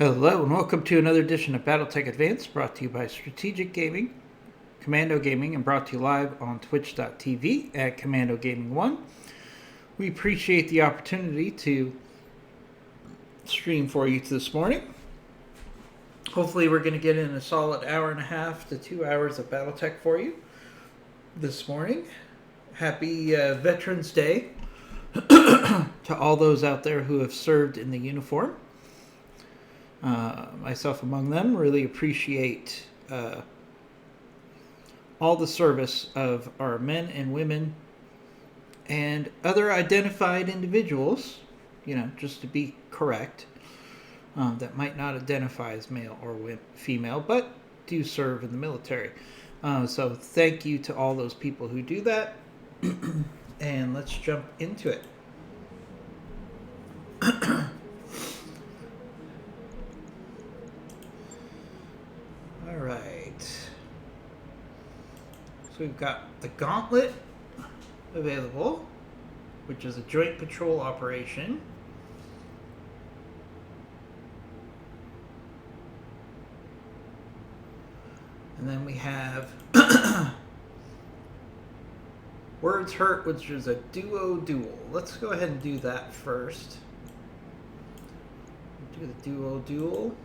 Hello and welcome to another edition of Battletech Advanced, brought to you by Strategic Gaming, Commando Gaming, and brought to you live on twitch.tv at Commando Gaming 1. We appreciate the opportunity to stream for you this morning. Hopefully we're going to get in a solid hour and a half to 2 hours of Battletech for you this morning. Happy Veterans Day to all those out there who have served in the uniform. Myself among them, really appreciate all the service of our men and women and other identified individuals, just to be correct, that might not identify as male or female, but do serve in the military. So thank you to all those people who do that, and let's jump into it. Alright, so we've got the Gauntlet available, which is a joint patrol operation. And then we have Words Hurt, which is a duo duel. Let's go ahead and do that first. Do the duo duel.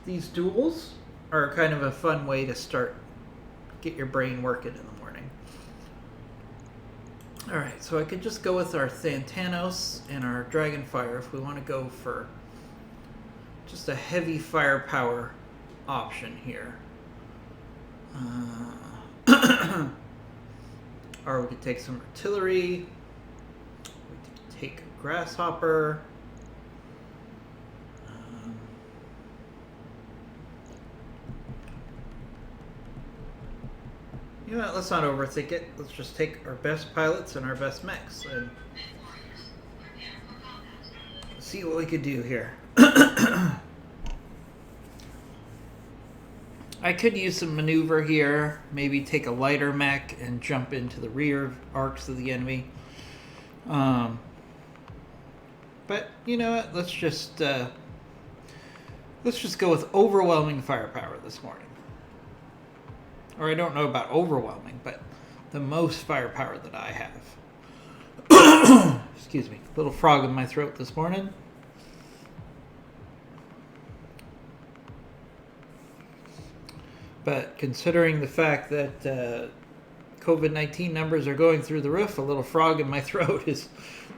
These duels are kind of a fun way to get your brain working in the morning. Alright, so I could just go with our Thantanos and our Dragonfire if we want to go for just a heavy firepower option here. Or we could take some artillery. We could take a Grasshopper. You know what, let's not overthink it. Let's just take our best pilots and our best mechs and see what we could do here. I could use some maneuver here. Maybe take a lighter mech and jump into the rear arcs of the enemy. But you know what? Let's just go with overwhelming firepower this morning. Or I don't know about overwhelming, but the most firepower that I have. Excuse me. Little frog in my throat this morning. But considering the fact that COVID-19 numbers are going through the roof, a little frog in my throat is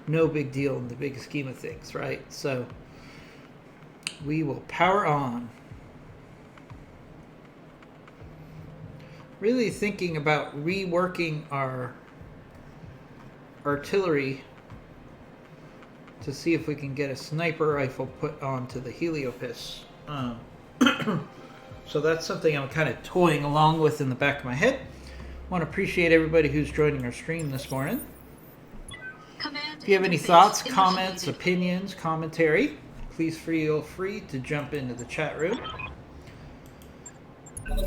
no big deal in the big scheme of things, right? So we will power on. Really thinking about reworking our artillery to see if we can get a sniper rifle put onto the Heliopis. So that's something I'm kind of toying along with in the back of my head. I want to appreciate everybody who's joining our stream this morning. If you have any thoughts, comments, opinions, commentary, please feel free to jump into the chat room.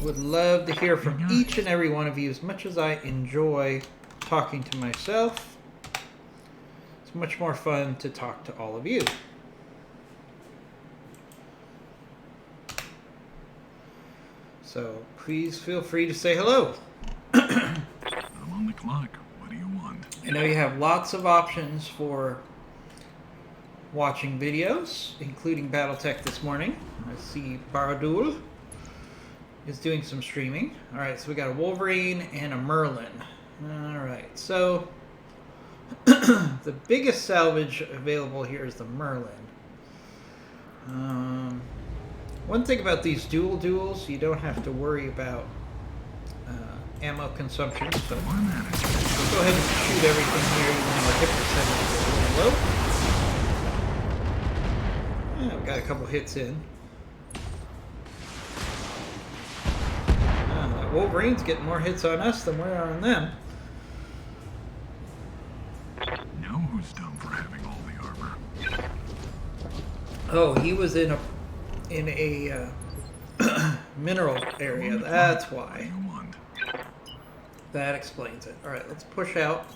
Would love to hear from each and every one of you. As much as I enjoy talking to myself, it's much more fun to talk to all of you. So please feel free to say hello. I'm on the clock. What do you want? I know you have lots of options for watching videos, including Battletech this morning. I see Baradul is doing some streaming. Alright, so we got a Wolverine and a Merlin. Alright, so the biggest salvage available here is the Merlin. One thing about these duels, you don't have to worry about ammo consumption. So we'll go ahead and shoot everything here, even though our hit percentage is a little low. Yeah, we got a couple hits in. Wolverine's getting more hits on us than we're on them. Know who's dumb for having all the armor? Oh, he was in a mineral area. That's why. That explains it. All right, let's push out.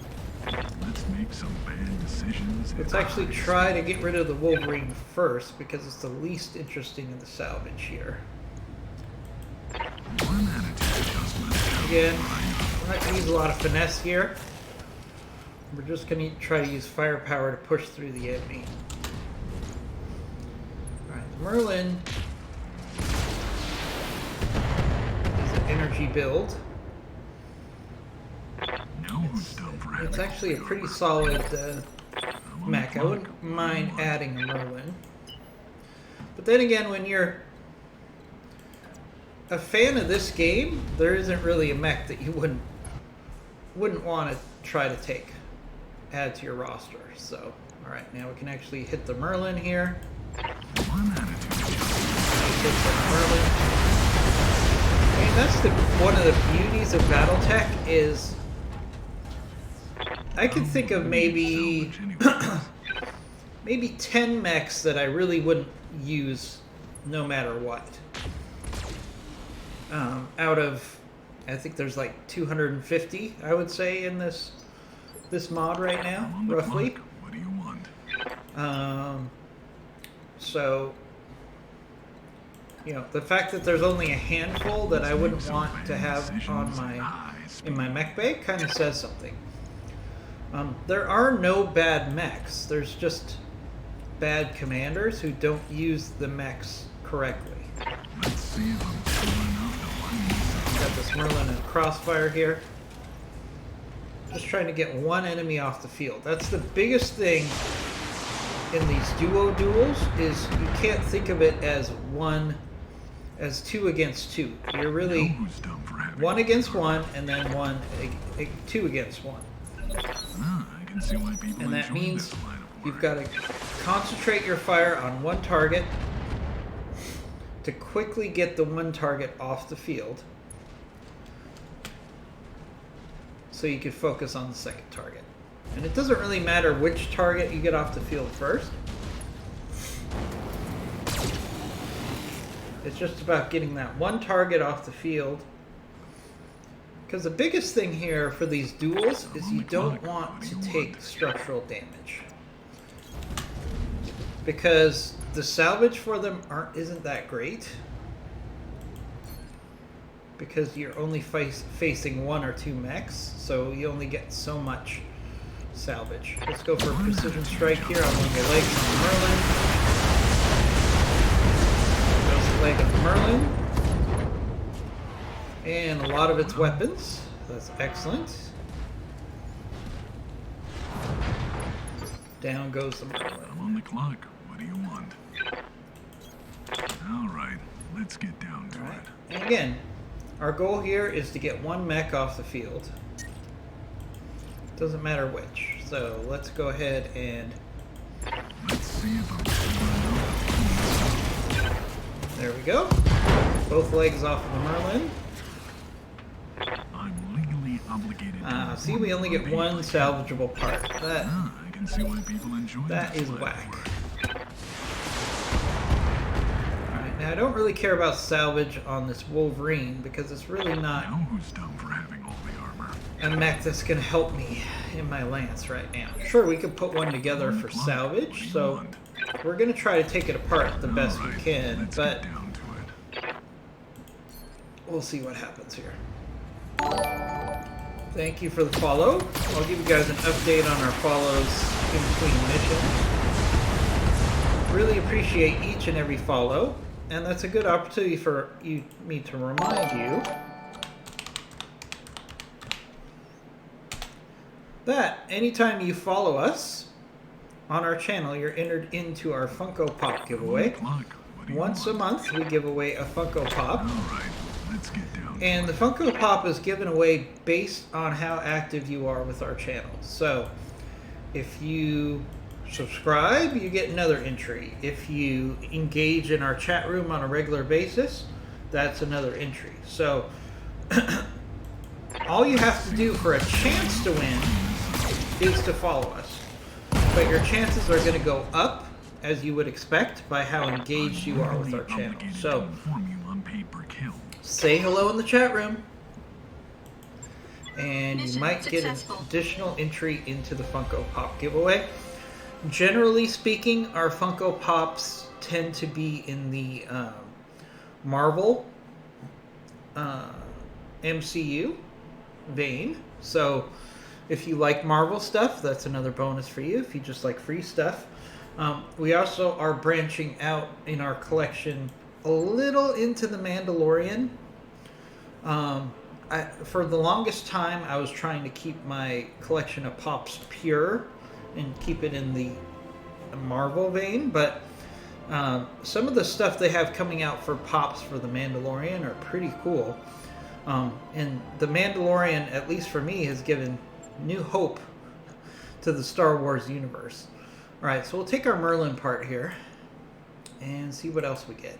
Let's make some bad decisions. Let's actually try to get rid of the Wolverine first because it's the least interesting in the salvage here. One attitude adjustment. Again, we're not going to use a lot of finesse here. We're just going to try to use firepower to push through the enemy. Alright, Merlin is an energy build. It's actually a pretty solid mech. I wouldn't mind adding a Merlin. But then again, when you're a fan of this game, there isn't really a mech that you wouldn't want to try to add to your roster. So, all right, now we can actually hit the Merlin here. Hit the Merlin. I mean, that's one of the beauties of Battletech is I can think of maybe 10 mechs that I really wouldn't use no matter what. Out of, I think there's like 250, I would say, in this mod right now, roughly. What do you want? So, you know, the fact that there's only a handful that I wouldn't want to have in my mech bay kind of says something. There are no bad mechs. There's just bad commanders who don't use the mechs correctly. Let's see if I'm pulling out the one. Got this Merlin and Crossfire here. Just trying to get one enemy off the field. That's the biggest thing in these duo duels is you can't think of it as two against two. You're really one against one and then two against one. I can see why people and that enjoy means this line of you've work. got to concentrate your fire on one target to quickly get the one target off the field so you can focus on the second target. And it doesn't really matter which target you get off the field first. It's just about getting that one target off the field. Because the biggest thing here for these duels is you don't want to take structural damage. Because the salvage for them isn't that great. Because you're only facing one or two mechs, so you only get so much salvage. Let's go for a precision strike here on one of the legs on the Merlin. There's the leg of the Merlin. And a lot of its weapons. That's excellent. Down goes the Merlin. I'm on the clock. What do you want? All right, let's get down to it. And again, our goal here is to get one mech off the field. Doesn't matter which. So let's go ahead and... Let's see if I'm pulling out. There we go. Both legs off of the Merlin. I'm legally obligated to See, we only get one salvageable part. I can see why people enjoy That this is line of whack. work. Alright, now I don't really care about salvage on this Wolverine because it's really not Now who's dumb for having all the armor? a mech that's going to help me in my lance right now. Sure, we could put one together for salvage, so we're going to try to take it apart the best we can, let's but get down to it. we'll see what happens here. Thank you for the follow. I'll give you guys an update on our follows in between missions. Really appreciate each and every follow, and that's a good opportunity for me to remind you that anytime you follow us on our channel, you're entered into our Funko Pop giveaway. Once a month, we give away a Funko Pop. All right, let's get down to And it. the Funko Pop is given away based on how active you are with our channel. So, if you subscribe, you get another entry. If you engage in our chat room on a regular basis, that's another entry. So, all you have to do for a chance to win is to follow us. But your chances are going to go up, as you would expect, by how engaged you are with our channel. So, say hello in the chat room. and you Mission might get an successful. additional entry into the Funko Pop giveaway. Generally speaking, our Funko Pops tend to be in the Marvel MCU vein. So if you like Marvel stuff, that's another bonus for you if you just like free stuff. We also are branching out in our collection a little into the Mandalorian. For the longest time, I was trying to keep my collection of Pops pure and keep it in the Marvel vein, but some of the stuff they have coming out for Pops for the Mandalorian are pretty cool. And the Mandalorian, at least for me, has given new hope to the Star Wars universe. Alright, so we'll take our Merlin part here and see what else we get.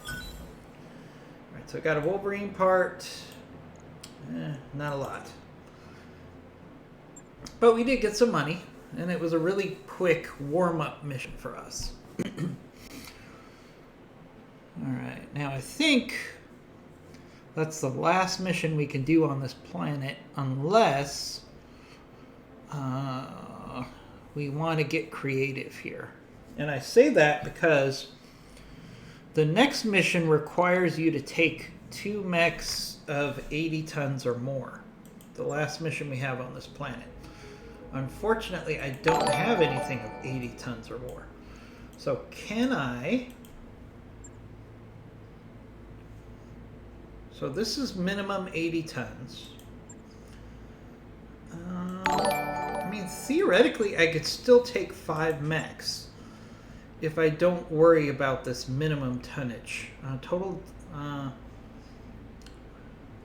Alright, so I got a Wolverine part. Not a lot. But we did get some money, and it was a really quick warm-up mission for us. Alright, now I think that's the last mission we can do on this planet, unless we want to get creative here. And I say that because the next mission requires you to take 2 mechs of 80 tons or more. The last mission we have on this planet. Unfortunately, I don't have anything of 80 tons or more. So can I... So this is minimum 80 tons. I mean, theoretically, I could still take 5 mechs if I don't worry about this minimum tonnage. Total...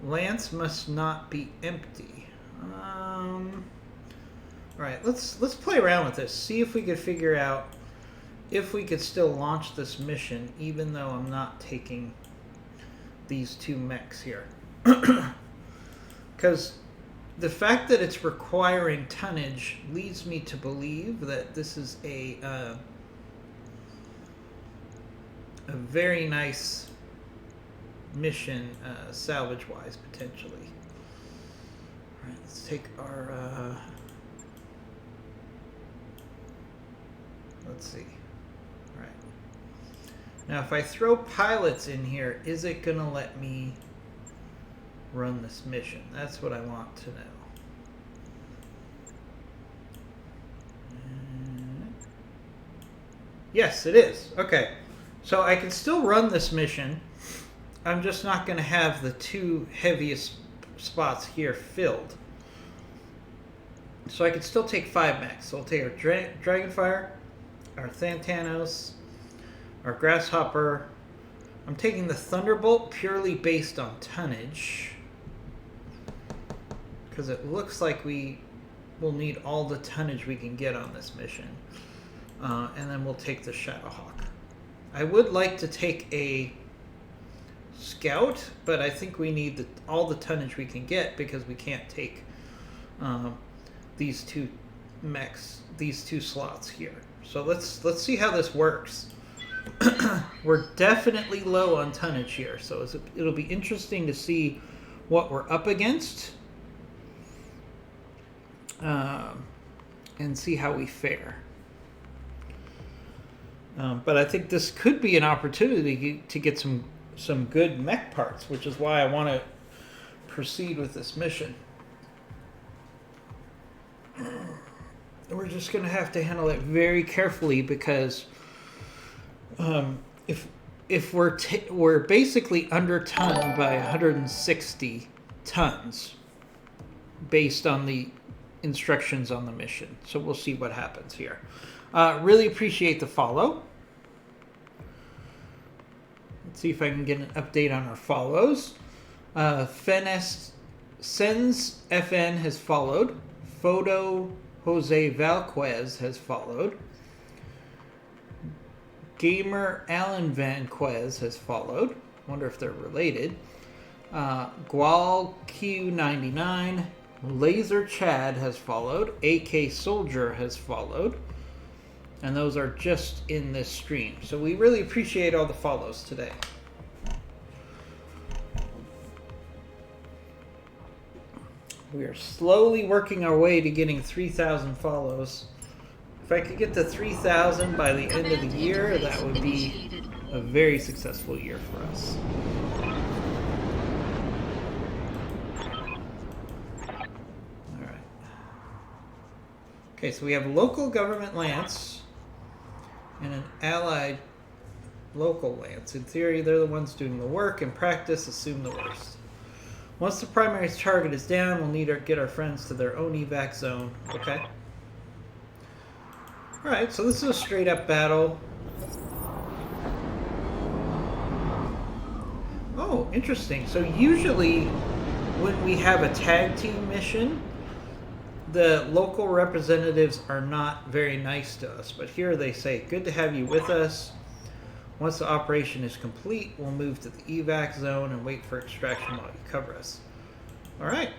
Lance must not be empty. Alright, let's play around with this. See if we could figure out if we could still launch this mission even though I'm not taking these 2 mechs here. Because the fact that it's requiring tonnage leads me to believe that this is a very nice mission, salvage-wise, potentially. Alright, let's take our... let's see. Alright. Now, if I throw pilots in here, is it going to let me run this mission? That's what I want to know. Yes, it is. Okay. So I can still run this mission. I'm just not going to have the 2 heaviest spots here filled. So I can still take 5 mechs. So we'll take our Dragonfire, our Thantanos, our Grasshopper. I'm taking the Thunderbolt purely based on tonnage, because it looks like we will need all the tonnage we can get on this mission. And then we'll take the Shadowhawk. I would like to take a Scout, but I think we need all the tonnage we can get because we can't take these 2 mechs, these 2 slots here. So let's see how this works. We're definitely low on tonnage here, so it'll be interesting to see what we're up against and see how we fare. But I think this could be an opportunity to get some good mech parts, which is why I want to proceed with this mission. We're just going to have to handle it very carefully because if we're basically under ton by 160 tons based on the instructions on the mission. So we'll see what happens here. Really appreciate the follow. Let's see if I can get an update on our follows. Sens FN has followed. Photo Jose Valquez has followed. Gamer Alan Vanquez has followed. Wonder if they're related. Gual Q99. Laser Chad has followed. AK Soldier has followed. And those are just in this stream. So we really appreciate all the follows today. We are slowly working our way to getting 3,000 follows. If I could get to 3,000 by the end of the year, that would be a very successful year for us. Alright. Okay, so we have local government lance and an allied local lance. In theory, they're the ones doing the work. In practice, assume the worst. Once the primary target is down, we'll need to get our friends to their own evac zone. Okay. Alright, so this is a straight up battle. Oh, interesting. So usually when we have a tag team mission, the local representatives are not very nice to us. But here they say, good to have you with us. Once the operation is complete, we'll move to the evac zone and wait for extraction while you cover us. Alright.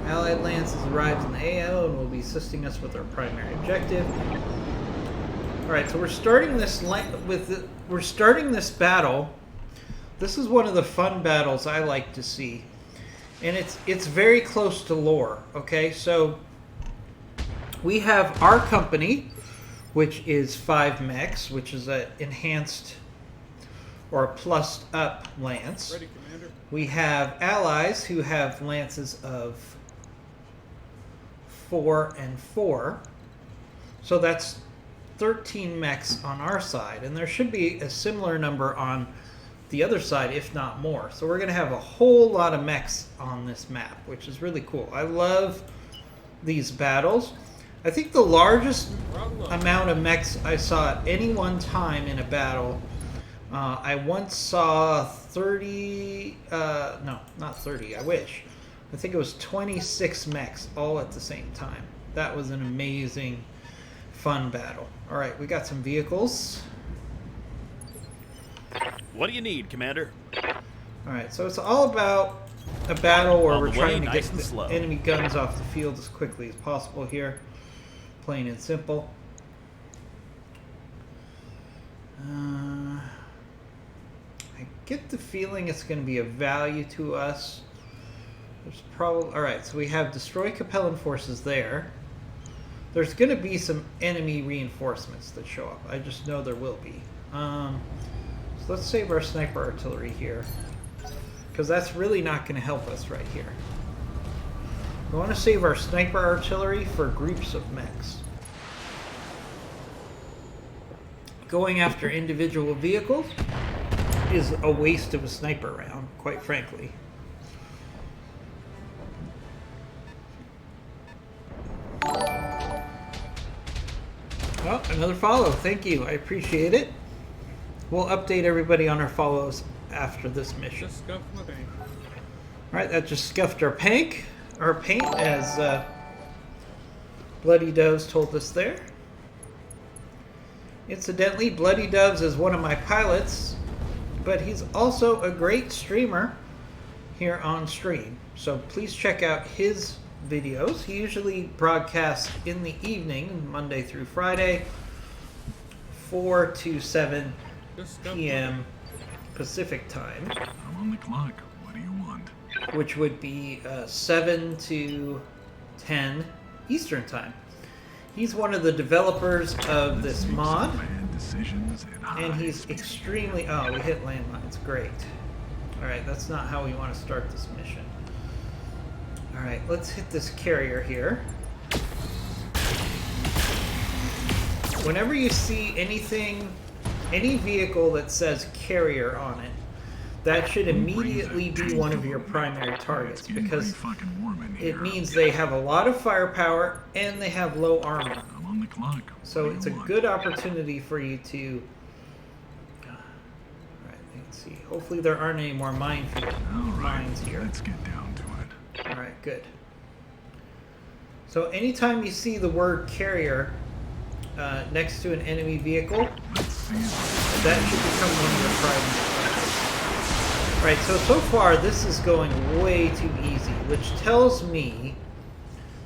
Allied Lance has arrived in the AO and will be assisting us with our primary objective. Alright, so we're starting this battle. This is one of the fun battles I like to see. And it's very close to lore, okay? So we have our company, which is 5 mechs, which is an enhanced or a plussed up lance. Ready, Commander. We have allies who have lances of 4 and 4. So that's 13 mechs on our side. And there should be a similar number on the other side, if not more. So we're going to have a whole lot of mechs on this map, which is really cool. I love these battles. I think the largest amount of mechs I saw at any one time in a battle, I once saw 30, no, not 30, I wish. I think it was 26 mechs all at the same time. That was an amazing, fun battle. All right, we got some vehicles. What do you need, Commander? All right, so it's all about a battle where All the we're way, trying to nice get and the slow. enemy guns off the field as quickly as possible here. Plain and simple. I get the feeling it's going to be of value to us. There's probably... Alright, so we have destroy Capellan forces there. There's going to be some enemy reinforcements that show up. I just know there will be. So let's save our sniper artillery here, because that's really not going to help us right here. We want to save our sniper artillery for groups of mechs. Going after individual vehicles is a waste of a sniper round, quite frankly. Well, another follow. Thank you. I appreciate it. We'll update everybody on our follows after this mission. Just scuffed my paint. Alright, that just scuffed our paint, as Bloody Doves told us there. Incidentally, Bloody Doves is one of my pilots, but he's also a great streamer here on stream. So please check out his videos. He usually broadcasts in the evening, Monday through Friday, 4 to 7 Just scuffed p.m. Pacific time, I'm on the clock. What do you want? which would be 7 to 10 Eastern time. He's one of the developers of this mod, Bad decisions and he's extremely... Oh, we hit landmines. Great. Alright, that's not how we want to start this mission. Alright, let's hit this carrier here. Whenever you see anything, any vehicle that says carrier on it, that should immediately be one of your primary targets, because it means they have a lot of firepower and they have low armor. I'm on the clock. So it's a good opportunity for you to... Alright, let's see. Hopefully there aren't any more minefield mines here. Let's get down to it. Alright, good. So anytime you see the word carrier next to an enemy vehicle, Let's see that should become one of your primary targets. Right, so far this is going way too easy, which tells me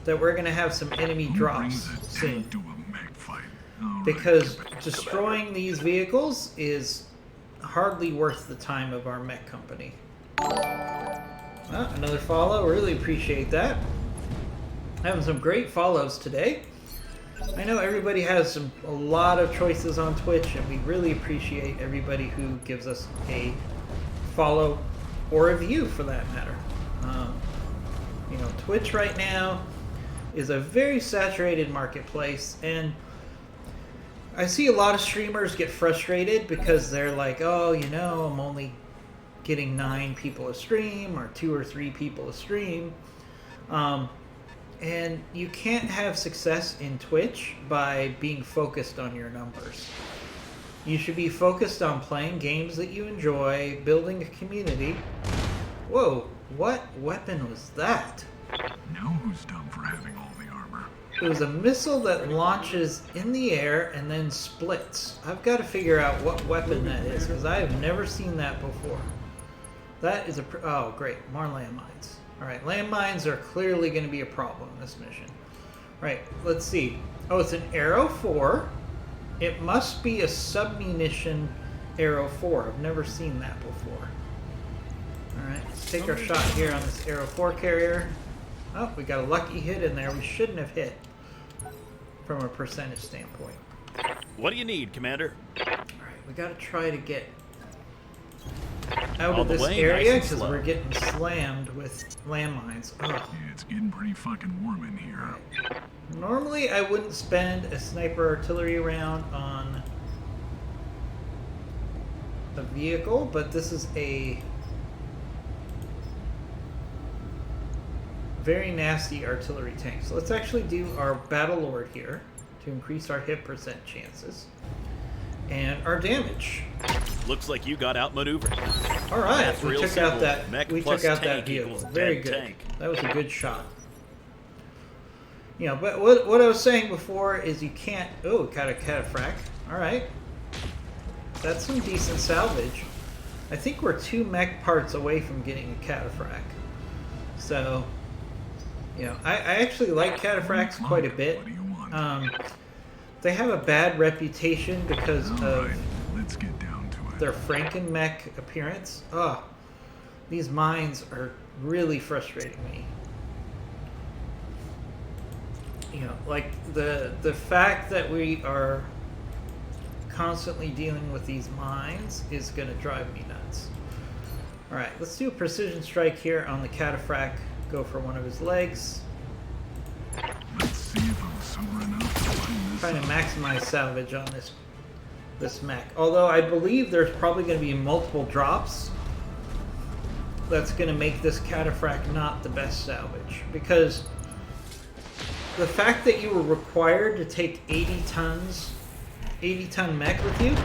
that we're going to have some enemy drops soon. to a mech fight. All right. Because destroying these vehicles is hardly worth the time of our mech company. Well, another follow. Really appreciate that. Having some great follows today. I know everybody has a lot of choices on Twitch, and we really appreciate everybody who gives us a follow or a view, for that matter. You know, Twitch right now is a very saturated marketplace, and I see a lot of streamers get frustrated because they're like, oh, you know, I'm only getting 9 people a stream or 2 or 3 people a stream. And you can't have success in Twitch by being focused on your numbers. You should be focused on playing games that you enjoy, building a community. Whoa, what weapon was that? Know who's dumb for having all the armor? It was a missile that launches in the air and then splits. I've got to figure out what weapon that is, because I have never seen that before. That is oh, great. More landmines. Alright, landmines are clearly going to be a problem in this mission. Right, let's see. Oh, it's an Arrow 4. It must be a submunition Arrow 4. I've never seen that before. Alright, let's take our shot here on this Arrow 4 carrier. Oh, we got a lucky hit in there. We shouldn't have hit from a percentage standpoint. What do you need, Commander? Alright, we got to try to get out All of the this way, area nice and because slow. we're getting slammed with landmines. Ugh. Yeah, it's getting pretty fucking warm in here. Normally I wouldn't spend a sniper artillery round on a vehicle, but this is a very nasty artillery tank. So let's actually do our Battle Lord here to increase our hit percent chances and our damage. Looks like you got outmaneuvered. All right, That's we real took out simple. that. Mech We plus took out that tank vehicle. equals Very dead good. tank. That was a good shot. You know, but what I was saying before is you can't. Oh, got a cataphract. All right, that's some decent salvage. I think we're 2 mech parts away from getting a cataphract. So, you know, I actually like cataphracts quite a bit. What do you want? They have a bad reputation because All of right, let's get down to it. their Franken-mech appearance. Ugh. These mines are really frustrating me. You know, like the fact that we are constantly dealing with these mines is going to drive me nuts. All right, let's do a precision strike here on the cataphract. Go for one of his legs. Let's see if I'm sober enough to find this. Trying to maximize salvage on this mech. Although I believe there's probably going to be multiple drops. That's going to make this cataphract not the best salvage, because the fact that you were required to take 80 ton mech with you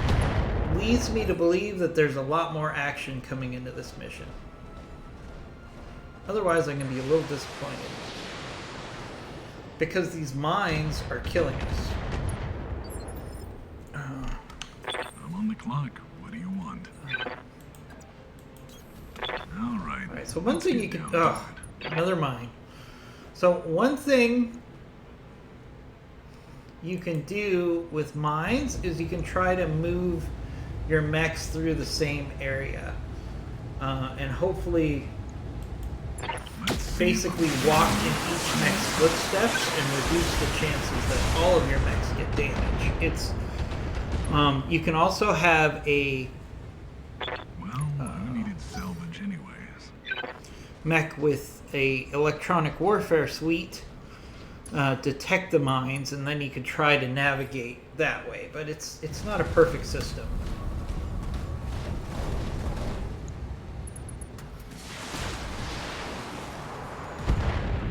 leads me to believe that there's a lot more action coming into this mission. Otherwise, I'm going to be a little disappointed, because these mines are killing us. I'm on the clock. What do you want? All right. Alright, so one let's thing get you can... down to Oh, another mine. So one thing you can do with mines is you can try to move your mechs through the same area. And hopefully Let's see if basically walk in each mech's footsteps and reduce the chances that all of your mechs get damage. It's... you can also have a Well, I needed salvage anyways. mech with a electronic warfare suite detect the mines, and then you can try to navigate that way. But it's not a perfect system.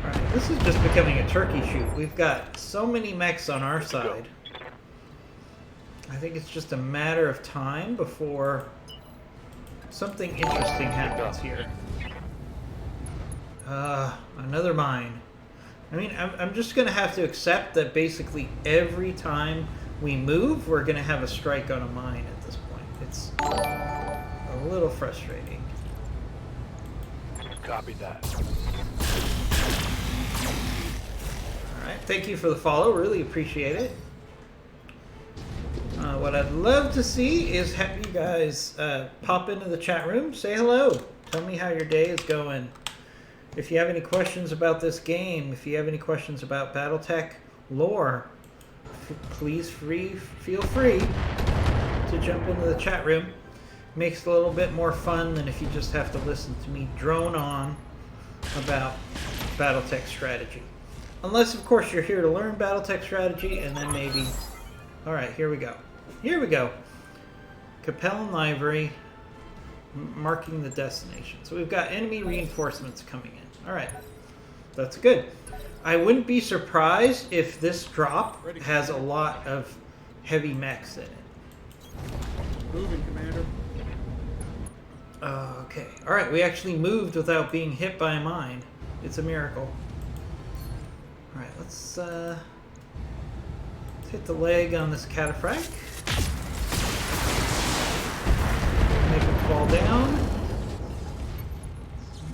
Alright, this is just becoming a turkey shoot. We've got so many mechs on our side. I think it's just a matter of time before something interesting happens here. Another mine. I mean, I'm just going to have to accept that basically every time we move, we're going to have a strike on a mine at this point. It's a little frustrating. Copy that. Alright, thank you for the follow. Really appreciate it. What I'd love to see is have you guys pop into the chat room, say hello Tell me how your day is going. If you have any questions about this game, if you have any questions about Battletech lore, please feel free to jump into the chat room. Makes it a little bit more fun than if you just have to listen to me drone on about Battletech strategy. Unless, of course, you're here to learn Battletech strategy, and then maybe... Alright, here we go. Here we go. Capellan Library, marking the destination. So we've got enemy reinforcements coming in. Alright, that's good. I wouldn't be surprised if this drop has a lot of heavy mechs in it. Moving, Commander. Okay. Alright, we actually moved without being hit by a mine. It's a miracle. Alright, let's hit the leg on this cataphract. Make him fall down.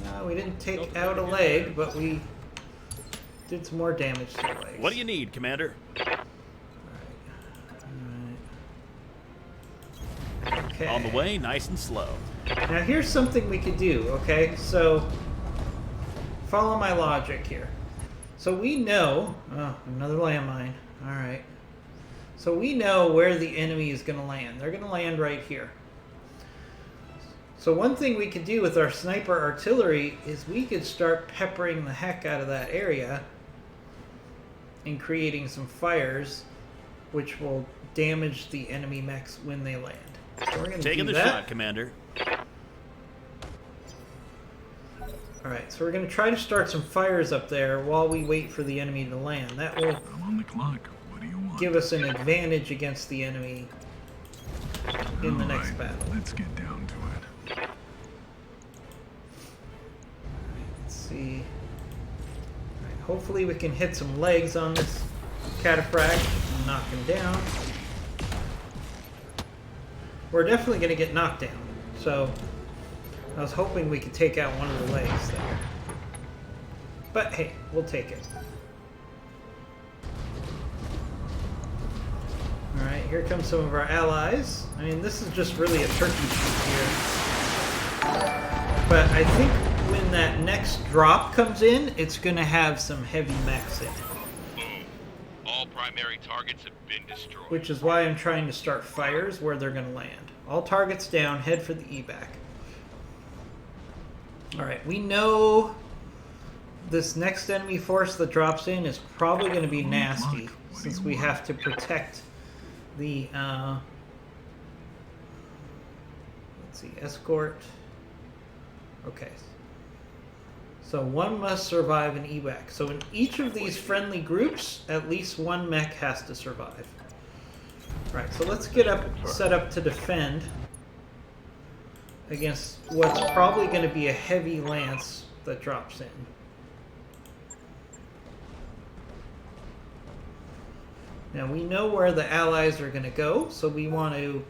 No, we didn't take out a leg, but we did some more damage to the legs. What do you need, Commander? Alright. Okay. On the way, nice and slow. Now here's something we could do, okay? So, follow my logic here. So we know... Oh, another landmine. Alright. So we know where the enemy is going to land. They're going to land right here. So one thing we could do with our sniper artillery is we could start peppering the heck out of that area and creating some fires which will damage the enemy mechs when they land. So we're going to Taking do the that. shot, Commander. Alright, so we're going to try to start some fires up there while we wait for the enemy to land. That will I'm on the clock. What do you want? give us an advantage against the enemy in the next Alright, battle. let's get down to it. Let's see. Alright, hopefully we can hit some legs on this cataphract and knock him down. We're definitely going to get knocked down, so I was hoping we could take out one of the legs there. But hey, we'll take it. Alright, here come some of our allies. I mean, this is just really a turkey shoot here. But I think when that next drop comes in, it's going to have some heavy mechs in it. Boom. All primary targets have been destroyed. Which is why I'm trying to start fires where they're going to land. All targets down, head for the evac. Alright, we know this next enemy force that drops in is probably going to be nasty, since we have to protect the, let's see, escort. Okay. So one must survive an evac. So in each of these friendly groups, at least one mech has to survive. Alright, so let's get up, set up to defend against what's probably going to be a heavy lance that drops in. Now we know where the allies are going to go, so we want to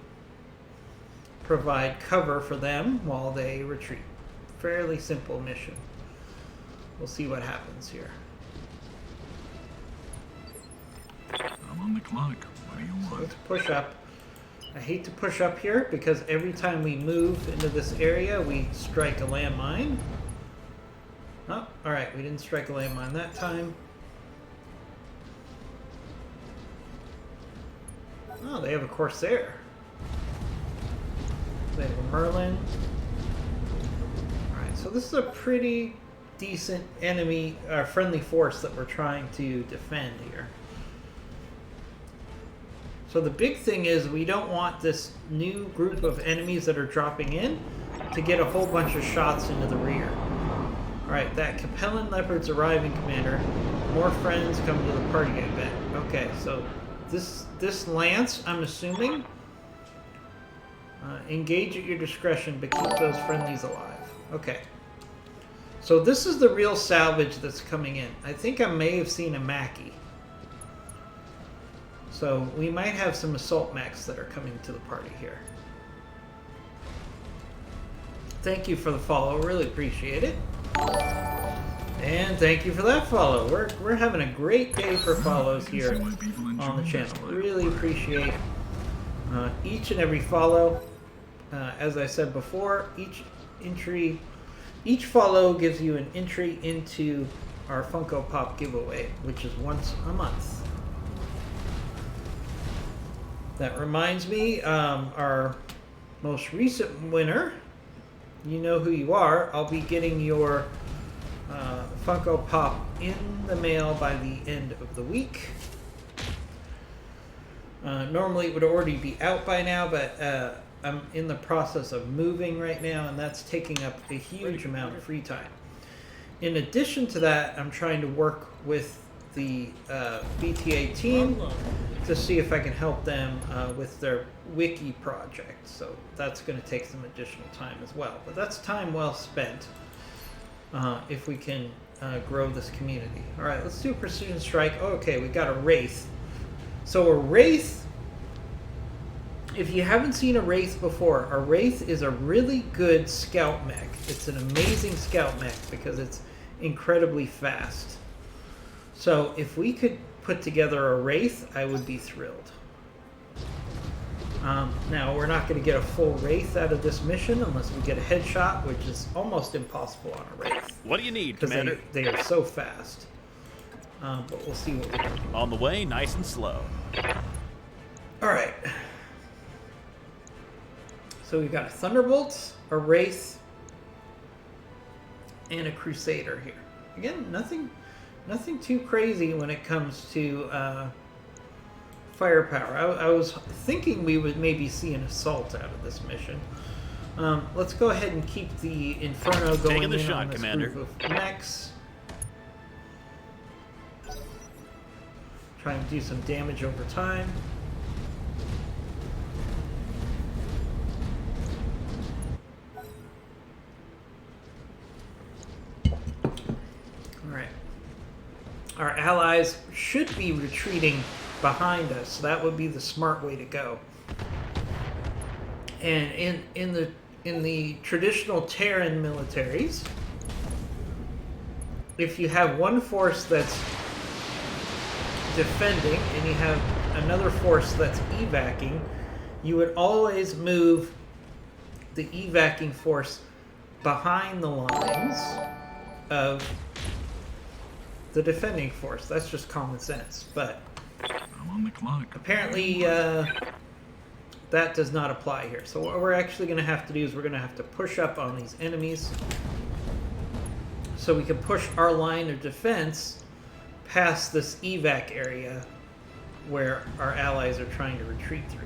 provide cover for them while they retreat. Fairly simple mission. We'll see what happens here. I'm on the clock. What do you So want? let's push up. I hate to push up here because every time we move into this area, we strike a landmine. Oh, alright, we didn't strike a landmine that time. Oh, they have a Corsair. They have a Merlin. Alright, so this is a pretty decent enemy, friendly force that we're trying to defend here. So the big thing is we don't want this new group of enemies that are dropping in to get a whole bunch of shots into the rear. Alright, that Capellan Leopard's arriving, Commander. More friends come to the party, I bet. Okay, so this lance, I'm assuming, engage at your discretion, but keep those friendlies alive. Okay. So this is the real salvage that's coming in. I think I may have seen a Mackie. So we might have some assault mechs that are coming to the party here. Thank you for the follow, really appreciate it. And thank you for that follow. We're having a great day for follows here on the channel. Really appreciate each and every follow. As I said before, each entry Each follow gives you an entry into our Funko Pop giveaway, which is once a month. That reminds me, our most recent winner, you know who you are. I'll be getting your Funko Pop in the mail by the end of the week. Normally it would already be out by now, but I'm in the process of moving right now, and that's taking up a huge amount of free time. In addition to that, I'm trying to work with the BTA team to see if I can help them with their wiki project. So that's going to take some additional time as well. But that's time well spent if we can grow this community. All right, let's do a precision strike. Oh, okay, we got a Wraith. So a Wraith, if you haven't seen a Wraith before, a Wraith is a really good scout mech. It's an amazing scout mech because it's incredibly fast. So if we could put together a Wraith, I would be thrilled. Now, we're not going to get a full Wraith out of this mission unless we get a headshot, which is almost impossible on a Wraith. What do you need, Because Commander? they are so fast. But we'll see what we can do. On the way, nice and slow. Alright. So we've got a Thunderbolt, a Wraith, and a Crusader here. Again, nothing too crazy when it comes to firepower. I was thinking we would maybe see an assault out of this mission. Let's go ahead and keep the Inferno going Taking the in shot, on this Commander. group of mechs. Try and do some damage over time. Alright. Our allies should be retreating behind us, so that would be the smart way to go. And in the traditional Terran militaries, if you have one force that's defending and you have another force that's evacing, you would always move the evacing force behind the lines of the defending force. That's just common sense, but I'm on the clock. apparently that does not apply here. So what we're actually going to have to do is we're going to have to push up on these enemies so we can push our line of defense past this evac area where our allies are trying to retreat through.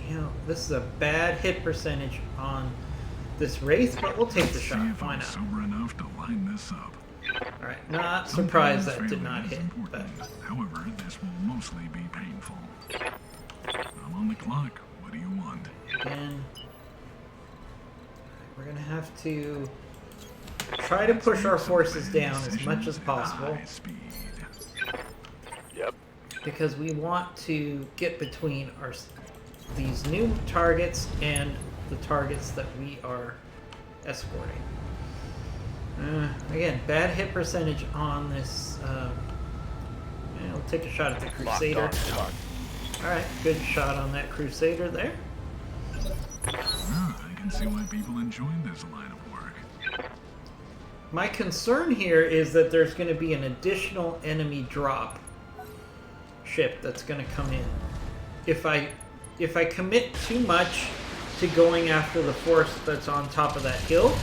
You know, this is a bad hit percentage on this Wraith, but we'll take the See shot. if Why I'm not? sober enough to line this up. Alright, not surprised that Sometimes did failing not is hit, but important. However, this will mostly be painful. I'm on the clock. What do you want? again, we're gonna have to try to push our forces down as much as possible High speed. Yep. because we want to get between these new targets and the targets that we are escorting. Again, bad hit percentage on this. We'll take a shot at the Crusader. Alright, good shot on that Crusader there. I can see why people enjoy this line of work. My concern here is that there's going to be an additional enemy drop ship that's going to come in. If I commit too much to going after the force that's on top of that hill,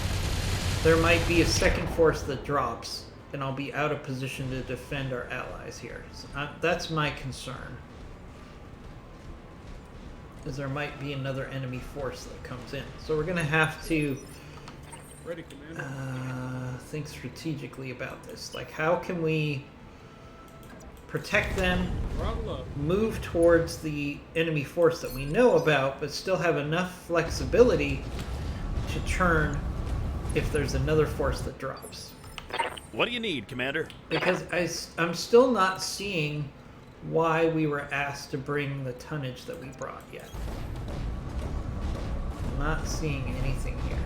there might be a second force that drops, and I'll be out of position to defend our allies here. So, that's my concern. Is there might be another enemy force that comes in. So we're going to have to Ready, Commander. think strategically about this. Like, how can we protect them, Throttle up. move towards the enemy force that we know about, but still have enough flexibility to turn if there's another force that drops. What do you need, Commander? Because I'm still not seeing why we were asked to bring the tonnage that we brought yet. I'm not seeing anything here.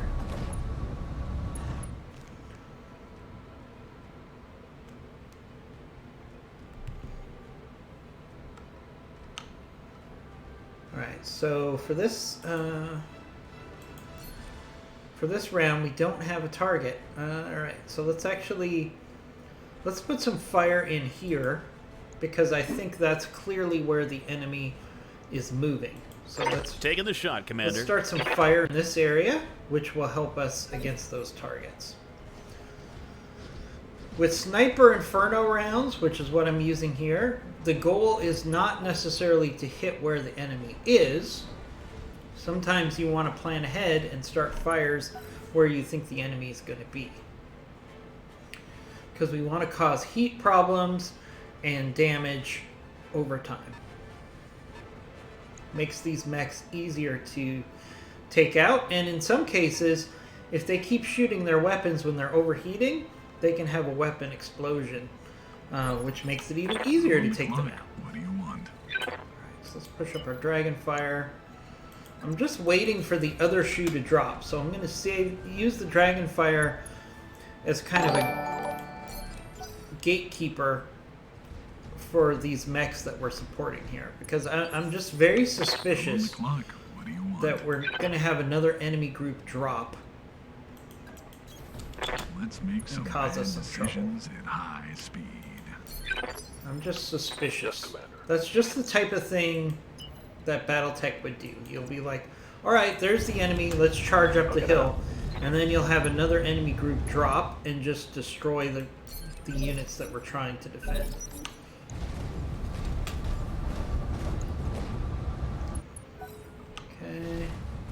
Alright, so for this, for this round, we don't have a target. Alright, so let's put some fire in here, because I think that's clearly where the enemy is moving. So let's Taking the shot, Commander. start some fire in this area, which will help us against those targets. With Sniper Inferno rounds, which is what I'm using here, the goal is not necessarily to hit where the enemy is. Sometimes you want to plan ahead and start fires where you think the enemy is going to be. Because we want to cause heat problems and damage over time. Makes these mechs easier to take out, and in some cases, if they keep shooting their weapons when they're overheating, they can have a weapon explosion, which makes it even easier to take them out. What do you want? Alright, so let's push up our Dragonfire. I'm just waiting for the other shoe to drop, so I'm going to use the Dragonfire as kind of a gatekeeper for these mechs that we're supporting here, because I'm just very suspicious What do you want? that we're going to have another enemy group drop. Let's make some cause bad us some trouble. decisions at high speed. I'm just suspicious. That's just the type of thing that Battletech would do. You'll be like, alright, there's the enemy, let's charge up the hill. And then you'll have another enemy group drop and just destroy the units that we're trying to defend. Okay.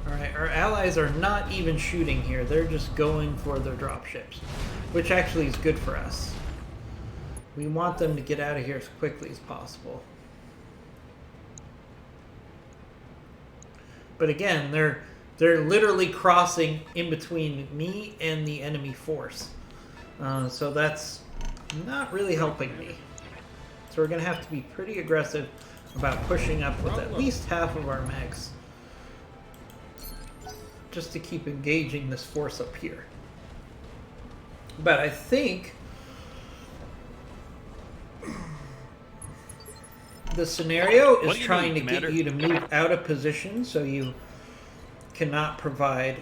Alright, our allies are not even shooting here. They're just going for their dropships, which actually is good for us. We want them to get out of here as quickly as possible. But again, they're literally crossing in between me and the enemy force. So that's not really helping me. So we're going to have to be pretty aggressive about pushing up with at least half of our mechs, just to keep engaging this force up here. But I think the scenario is trying to get you to move out of position so you cannot provide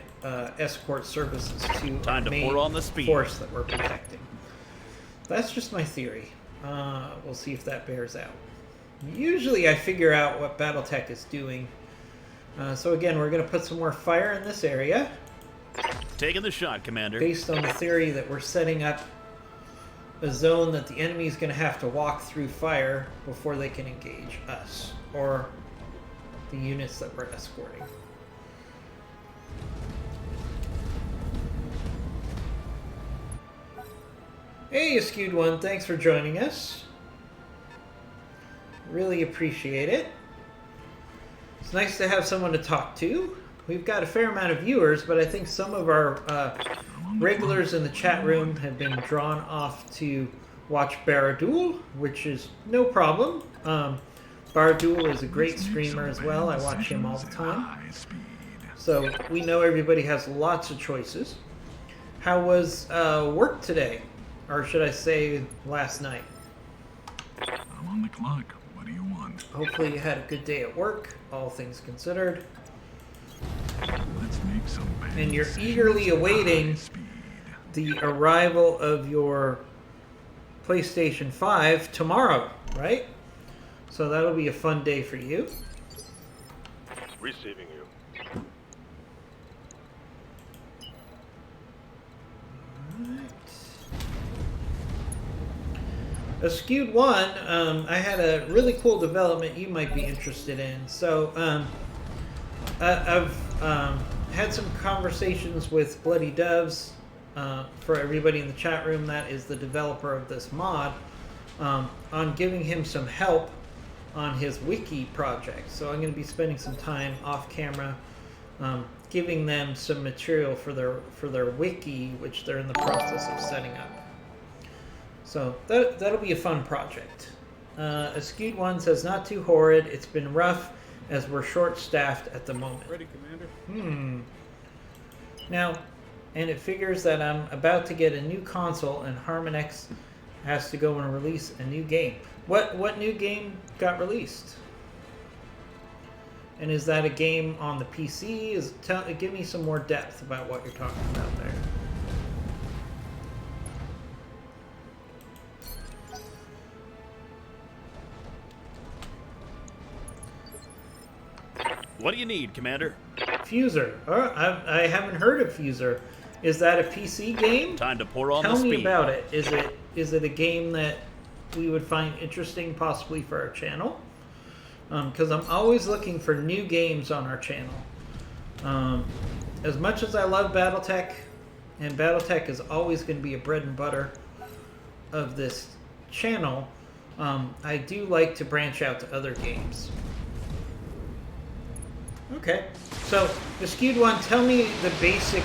escort services to Time to main pour on the speed. force that we're protecting. That's just my theory. We'll see if that bears out. Usually I figure out what Battletech is doing. So again, we're going to put some more fire in this area, Taking the shot, Commander. based on the theory that we're setting up a zone that the enemy is going to have to walk through fire before they can engage us or the units that we're escorting. Hey, you skewed one, thanks for joining us. Really appreciate it. It's nice to have someone to talk to. We've got a fair amount of viewers, but I think some of our regulars in the chat room have been drawn off to watch Baradul, which is no problem. Baradul is a great streamer as well. I watch him all the time. So we know everybody has lots of choices. How was work today? Or should I say last night? I'm on the clock. What do you want? Hopefully you had a good day at work, all things considered. Let's make some bad And you're decisions eagerly at awaiting high speed. the arrival of your PlayStation 5 tomorrow, right? So that'll be a fun day for you. Receiving you. A skewed one, I had a really cool development you might be interested in. So I've had some conversations with Bloody Doves. For everybody in the chat room, that is the developer of this mod, on giving him some help on his wiki project. So I'm going to be spending some time off camera giving them some material for their wiki, which they're in the process of setting up. So that'll be a fun project. A skewed one says, not too horrid. It's been rough as we're short-staffed at the moment. Ready, Commander. Now, and it figures that I'm about to get a new console and Harmonix has to go and release a new game. What new game got released? And is that a game on the PC? Give me some more depth about what you're talking about there. What do you need, Commander? Fuser. Oh, I haven't heard of Fuser. Is that a PC game? Time to pour on the Tell speed. me about it. Is it a game that we would find interesting, possibly for our channel? Because I'm always looking for new games on our channel. As much as I love Battletech, and Battletech is always going to be a bread and butter of this channel, I do like to branch out to other games. Okay, so the Skewed One, tell me the basic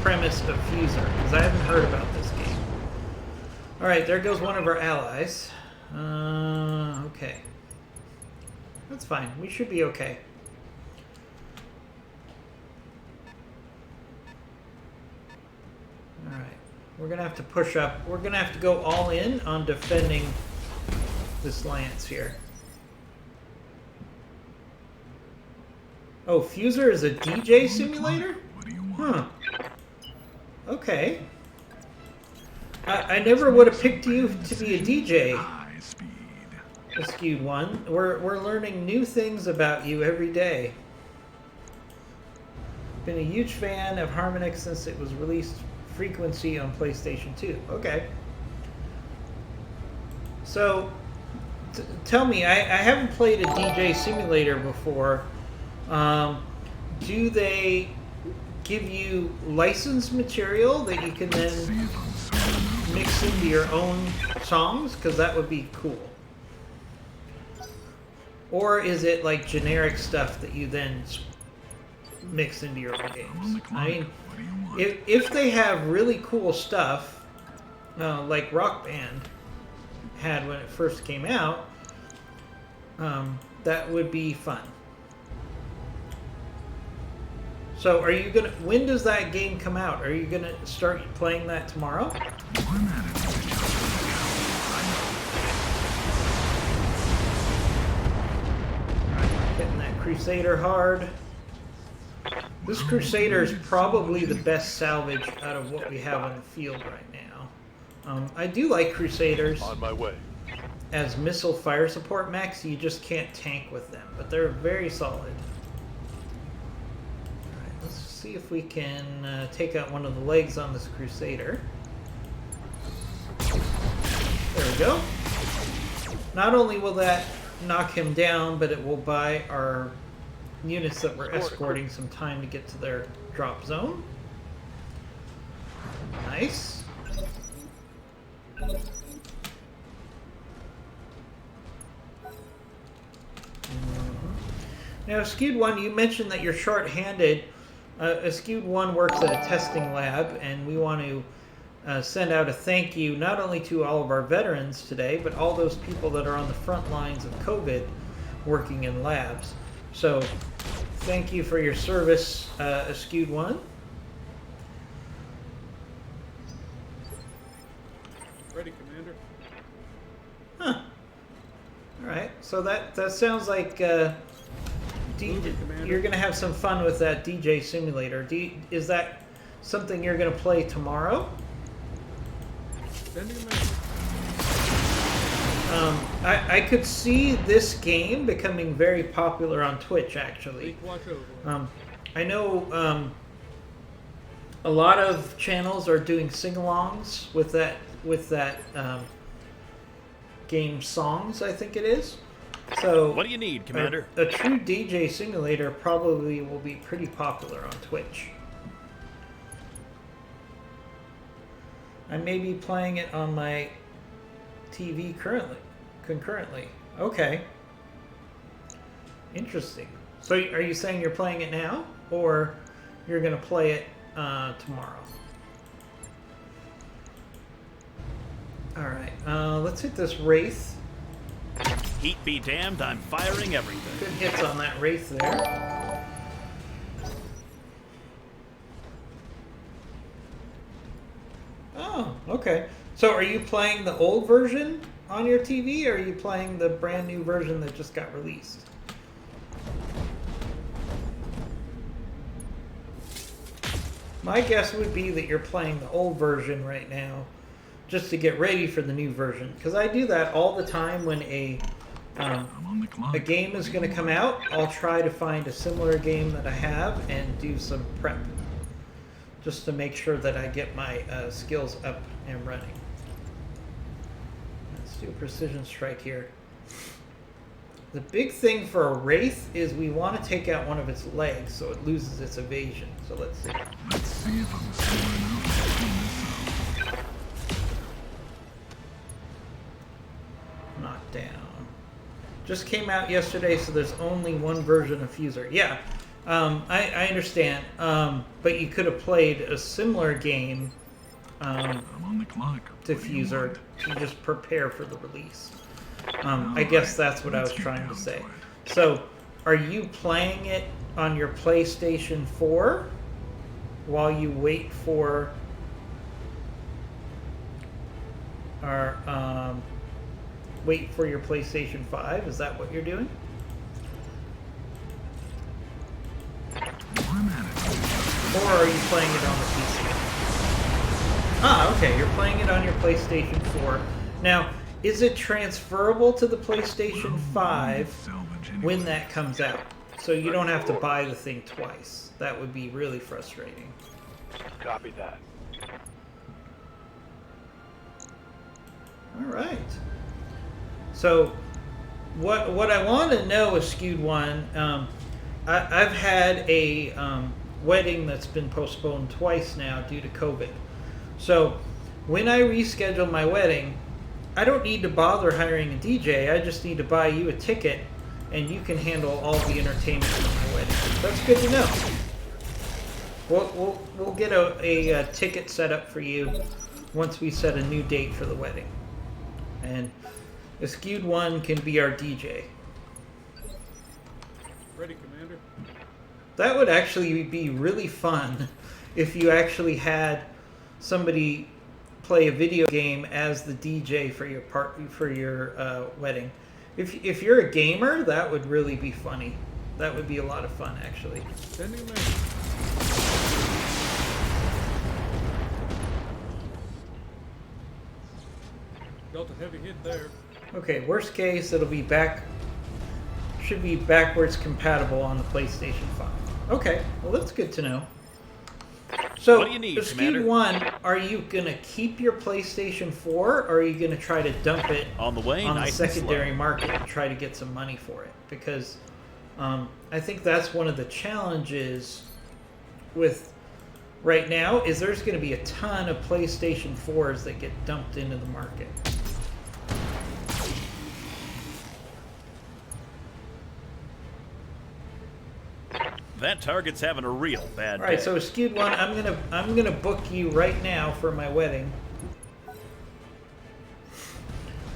premise of Fuser, because I haven't heard about this game. Alright, there goes one of our allies. Okay. That's fine. We should be okay. Alright. We're going to have to push up. We're going to have to go all in on defending this lance here. Oh, Fuser is a DJ simulator? What do you want? Huh. Okay. I never would have picked you to be a DJ. High speed. The Skewed One. We're learning new things about you every day. Been a huge fan of Harmonix since it was released frequency on PlayStation 2. Okay. So, tell me, I haven't played a DJ simulator before. Do they give you licensed material that you can then mix into your own songs? Because that would be cool. Or is it like generic stuff that you then mix into your own games? I mean, if they have really cool stuff, like Rock Band had when it first came out, that would be fun. So are you gonna, when does that game come out? Are you gonna start playing that tomorrow? One attitude. Hitting that Crusader hard. This Crusader is probably the best salvage out of what we have on the field right now. I do like Crusaders. On my way. As missile fire support mechs, you just can't tank with them, but they're very solid. Let's see if we can take out one of the legs on this Crusader. There we go. Not only will that knock him down, but it will buy our units that we're escorting some time to get to their drop zone. Nice. Now, Skewed One, you mentioned that you're short-handed. A Skewed One works at a testing lab, and we want to send out a thank you not only to all of our veterans today, but all those people that are on the front lines of COVID working in labs. So, thank you for your service, a Skewed One. Ready, Commander. Huh. Alright, so that sounds like you're going to have some fun with that DJ simulator. Is that something you're going to play tomorrow? Sending a message. I could see this game becoming very popular on Twitch, actually. Please watch over. I know a lot of channels are doing sing-alongs with that game songs, I think it is. So What do you need, Commander? a true DJ simulator probably will be pretty popular on Twitch. I may be playing it on my TV concurrently. Okay. Interesting. So are you saying you're playing it now, or you're going to play it tomorrow? Alright, let's hit this Wraith. Heat be damned, I'm firing everything. Good hits on that Wraith there. Oh, okay. So are you playing the old version on your TV, or are you playing the brand new version that just got released? My guess would be that you're playing the old version right now just to get ready for the new version. Because I do that all the time when a game is going to come out. I'll try to find a similar game that I have and do some prep just to make sure that I get my skills up and running. Let's do a precision strike here. The big thing for a Wraith is we want to take out one of its legs so it loses its evasion. So let's see. Let's see if I'm smart enough to turn this out. Knockdown. Just came out yesterday, so there's only one version of Fuser. Yeah, I understand. But you could have played a similar game I'm on the clock. to What do you Fuser want? to just prepare for the release. I guess that's what I was trying to say. So, are you playing it on your PlayStation 4 while you wait for your PlayStation 5? Is that what you're doing? One attitude. Or are you playing it on the PC? Ah, okay, you're playing it on your PlayStation 4. Now, is it transferable to the PlayStation 5 Salvage anyway. when that comes out? So you don't have to buy the thing twice. That would be really frustrating. Copy that. All right. So, what I want to know is Skewed One. I've had a wedding that's been postponed twice now due to COVID. So, when I reschedule my wedding, I don't need to bother hiring a DJ. I just need to buy you a ticket, and you can handle all the entertainment for my wedding. That's good to know. We'll get a ticket set up for you once we set a new date for the wedding. And the Skewed One can be our DJ. Ready, Commander. That would actually be really fun if you actually had somebody play a video game as the DJ for your wedding. If you're a gamer, that would really be funny. That would be a lot of fun, actually. Sending man. Dealt a heavy hit there. Okay, worst case, it'll be should be backwards compatible on the PlayStation 5. Okay, well that's good to know. So, What do you need, Skewed Commander? One, are you gonna keep your PlayStation 4, or are you gonna try to dump it On the way, on the nice and secondary slow. market and try to get some money for it? Because I think that's one of the challenges with right now is there's going to be a ton of PlayStation 4s that get dumped into the market. That target's having a real bad All right, day. so Skewed One, I'm gonna book you right now for my wedding.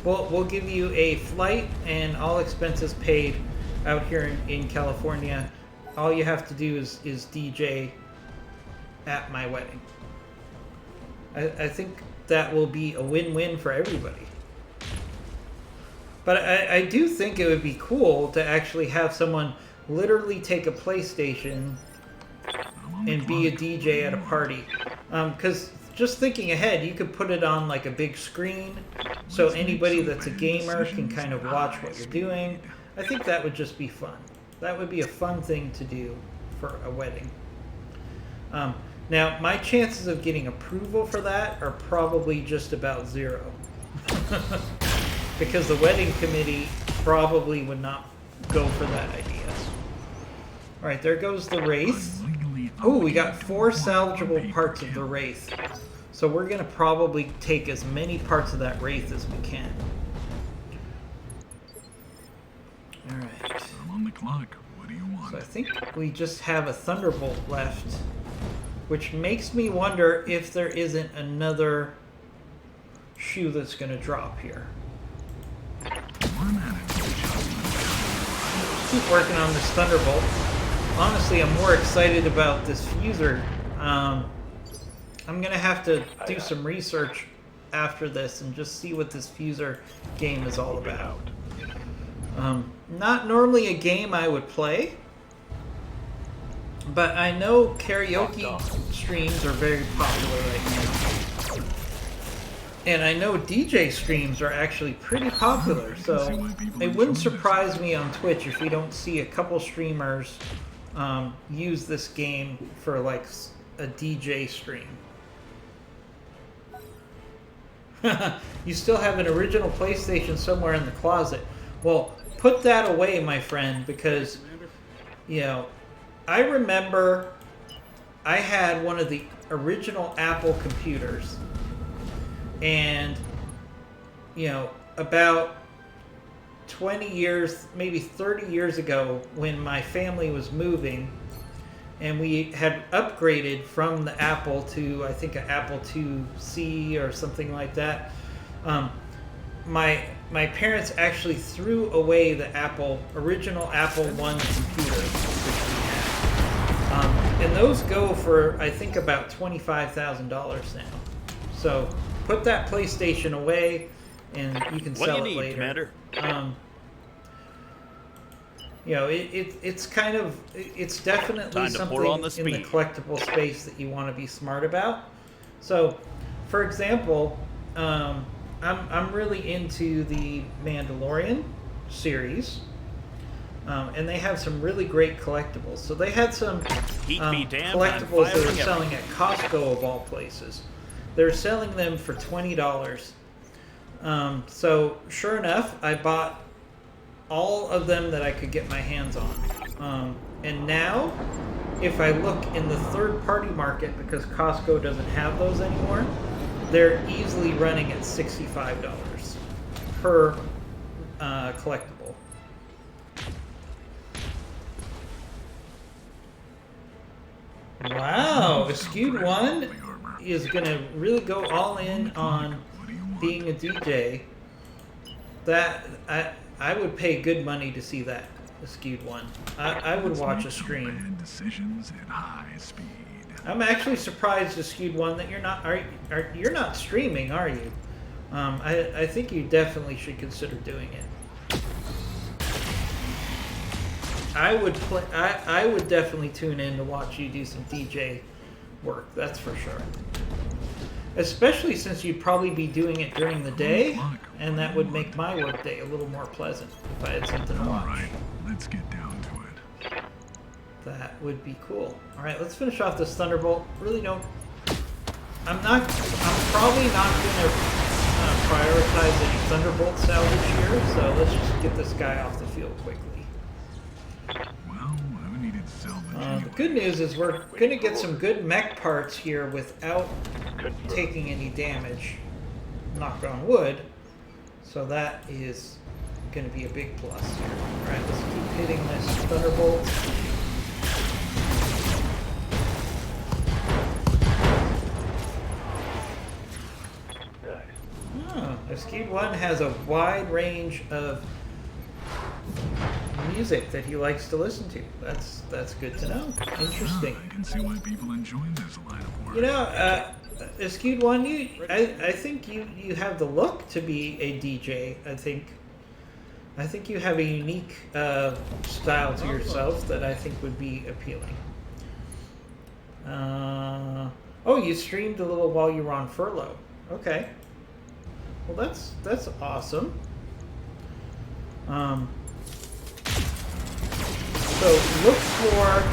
We'll give you a flight and all expenses paid out here in California. All you have to do is DJ at my wedding. I think that will be a win-win for everybody. But I do think it would be cool to actually have someone literally take a PlayStation and be a DJ at a party. Because just thinking ahead, you could put it on like a big screen so anybody that's a gamer can kind of watch what you're doing. I think that would just be fun. That would be a fun thing to do for a wedding. Now, my chances of getting approval for that are probably just about zero. Because the wedding committee probably would not go for that idea. Alright, there goes the Wraith. Oh, we got 4 salvageable parts of the Wraith. So we're going to probably take as many parts of that Wraith as we can. Alright. I'm on the clock. What do you want? So I think we just have a Thunderbolt left. Which makes me wonder if there isn't another shoe that's going to drop here. One attitude. Keep working on this Thunderbolt. Honestly, I'm more excited about this Fuser. I'm going to have to do some research after this and just see what this Fuser game is all about. Not normally a game I would play, But I know karaoke streams are very popular right now. And I know DJ streams are actually pretty popular, so it wouldn't surprise me on Twitch if we don't see a couple streamers use this game for like a DJ stream. You still have an original PlayStation somewhere in the closet. Well, put that away, my friend, because, you know, I remember I had one of the original Apple computers. And, you know, about 20 years, maybe 30 years ago, when my family was moving, and we had upgraded from the Apple to, I think, an Apple IIc or something like that. My parents actually threw away the original Apple I computer, which we had. And those go for, I think, about $25,000 now. So put that PlayStation away, and you can What sell do it you need, later. Commander? You know, it's kind of, it's definitely Time to something pour on in the the speed. collectible space that you want to be smart about. So, for example, I'm really into the Mandalorian series, and they have some really great collectibles. So they had some Heat be damned, I'm collectibles that are firing selling at Costco of all places. They're selling them for $20. So sure enough, I bought all of them that I could get my hands on. And now, if I look in the third-party market, because Costco doesn't have those anymore, they're easily running at $65 per collectible. Wow, Skewed One is going to really go all in on being a DJ. That I would pay good money to see that, Skewed One. I would watch a stream. Bad decisions at high speed. I'm actually surprised, Skewed One, that you're you're not streaming, are you? I think you definitely should consider doing it. I would definitely tune in to watch you do some DJ work. That's for sure. Especially since you'd probably be doing it during the day, and that would make my workday a little more pleasant if I had something to watch. Alright, let's get down to it. That would be cool. Alright, let's finish off this Thunderbolt. Really don't... I'm probably not going to prioritize any Thunderbolt salvage here, so let's just get this guy off the field quickly. Well, I needed salvage The good news is we're going to get some good mech parts here without taking any damage. Knock on wood. So that is going to be a big plus here. Alright, let's keep hitting this Thunderbolt. Skewed One has a wide range of music that he likes to listen to. That's good to know. Interesting. I can see why people enjoy this line of work. You know, Skewed One, I think you have the look to be a DJ. I think you have a unique style to yourself that I think would be appealing. Oh, you streamed a little while you were on furlough. Okay. Well, that's awesome. So look for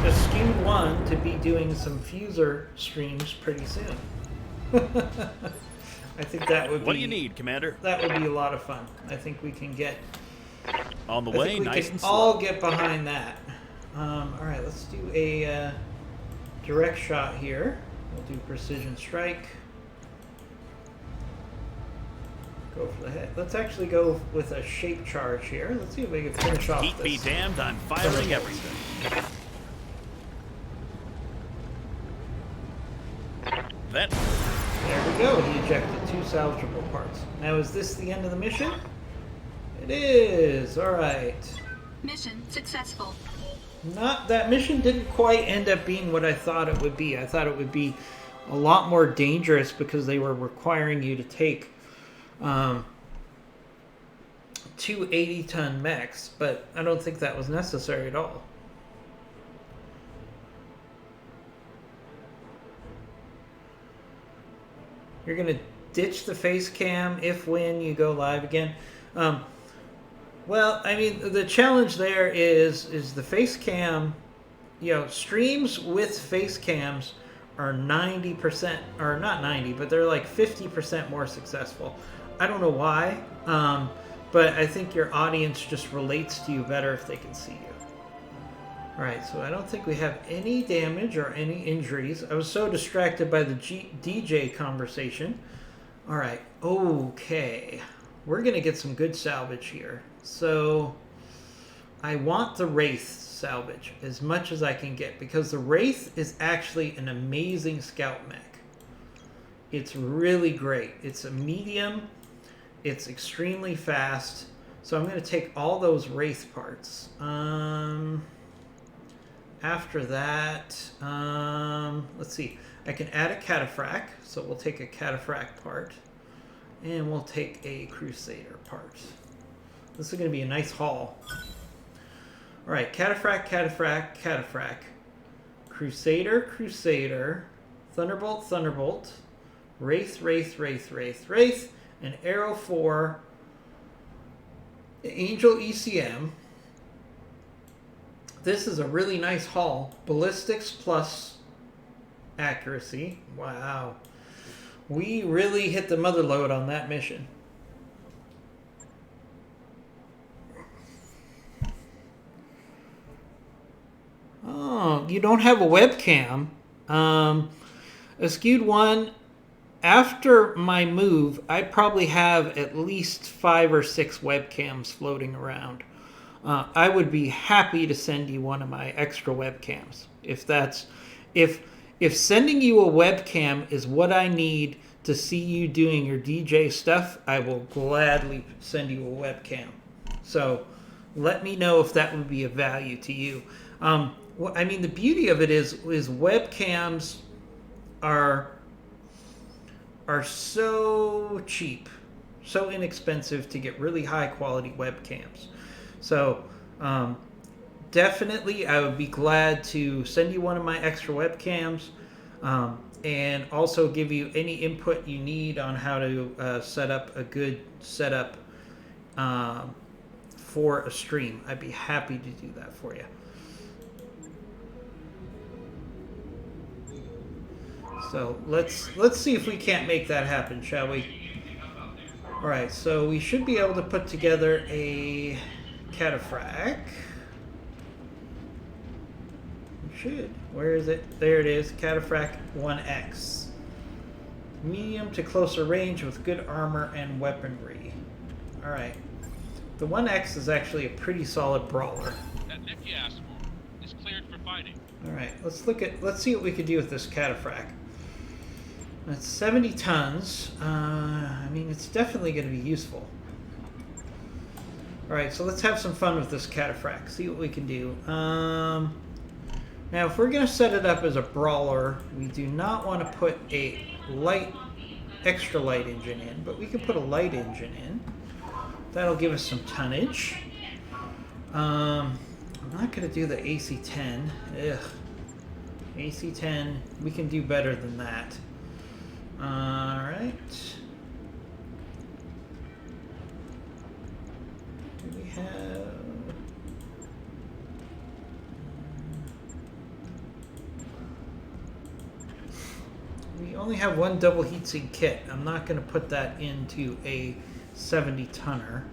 the Skewed One to be doing some Fuser streams pretty soon. I think that would be... What do you need, Commander? That would be a lot of fun. I think we can get... On the way, nice and slow. all get behind that. Alright, let's do a direct shot here. We'll do precision strike. Go for the head. Let's actually go with a shape charge here. Let's see if we can finish off Heat be this. damned, I'm firing everything. That... There we go. He ejected 2 salvageable parts. Now, is this the end of the mission? It is. All right. Mission successful. That mission didn't quite end up being what I thought it would be. I thought it would be a lot more dangerous because they were requiring you to take 2 80-ton mechs, but I don't think that was necessary at all. You're going to ditch the face cam if when you go live again. Well, I mean, the challenge there is the face cam, streams with face cams are 90%, or not 90, but they're like 50% more successful. I don't know why, but I think your audience just relates to you better if they can see you. Alright, so I don't think we have any damage or any injuries. I was so distracted by the DJ conversation. Alright, okay. We're going to get some good salvage here. So, I want the Wraith salvage as much as I can get, because the Wraith is actually an amazing scout mech. It's really great. It's a medium. It's extremely fast. So I'm going to take all those Wraith parts. After that, let's see. I can add a cataphract, so we'll take a cataphract part, and we'll take a crusader part. This is going to be a nice haul. All right, cataphract, cataphract, cataphract, crusader, crusader, thunderbolt, thunderbolt, wraith, wraith, wraith, wraith, wraith, an arrow for angel ECM. This is a really nice haul. Ballistics plus accuracy. Wow. We really hit the mother load on that mission. Oh, you don't have a webcam. A skewed one, after my move, I probably have at least 5 or 6 webcams floating around. I would be happy to send you one of my extra webcams. If sending you a webcam is what I need to see you doing your DJ stuff, I will gladly send you a webcam. So let me know if that would be of value to you. Well, I mean, the beauty of it is webcams are so cheap, so inexpensive to get really high quality webcams. So definitely I would be glad to send you one of my extra webcams, and also give you any input you need on how to set up a good setup for a stream. I'd be happy to do that for you. So let's see if we can't make that happen, shall we? All right, so we should be able to put together a cataphract. We should. Where is it? There it is. Cataphract 1X. Medium to closer range with good armor and weaponry. All right. The 1X is actually a pretty solid brawler. That Nick you asked for is cleared for fighting. All right. Let's see what we can do with this cataphract. That's 70 tons. I mean, it's definitely going to be useful. Alright, so let's have some fun with this cataphract. See what we can do. Now, if we're going to set it up as a brawler, we do not want to put a extra light engine in, but we can put a light engine in. That'll give us some tonnage. I'm not going to do the AC-10. Ugh. AC-10, we can do better than that. Alright. We have... We only have one double heatsink kit. I'm not going to put that into a 70 tonner.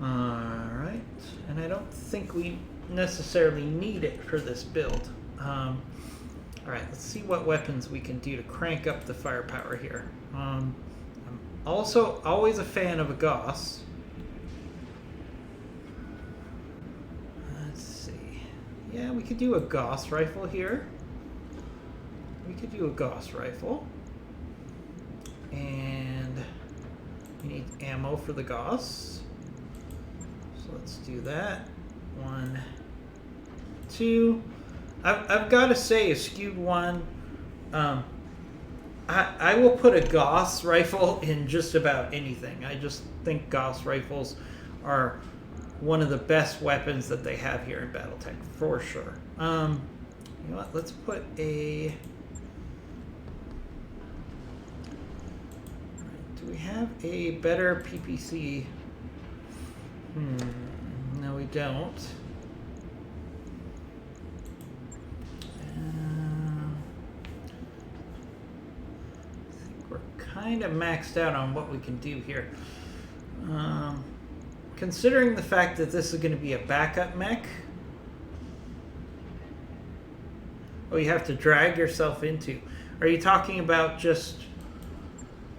Alright. And I don't think we necessarily need it for this build. Alright, let's see what weapons we can do to crank up the firepower here. I'm also always a fan of a Gauss. Let's see. Yeah, we could do a Gauss rifle here. We could do a Gauss rifle. And we need ammo for the Gauss. So let's do that. 1, 2. I've got to say, a skewed one, I will put a Gauss rifle in just about anything. I just think Gauss rifles are one of the best weapons that they have here in Battletech, for sure. You know what, let's put a... Do we have a better PPC? No, we don't. I think we're kind of maxed out on what we can do here. Considering the fact that this is going to be a backup mech. Oh, you have to drag yourself into. Are you talking about just,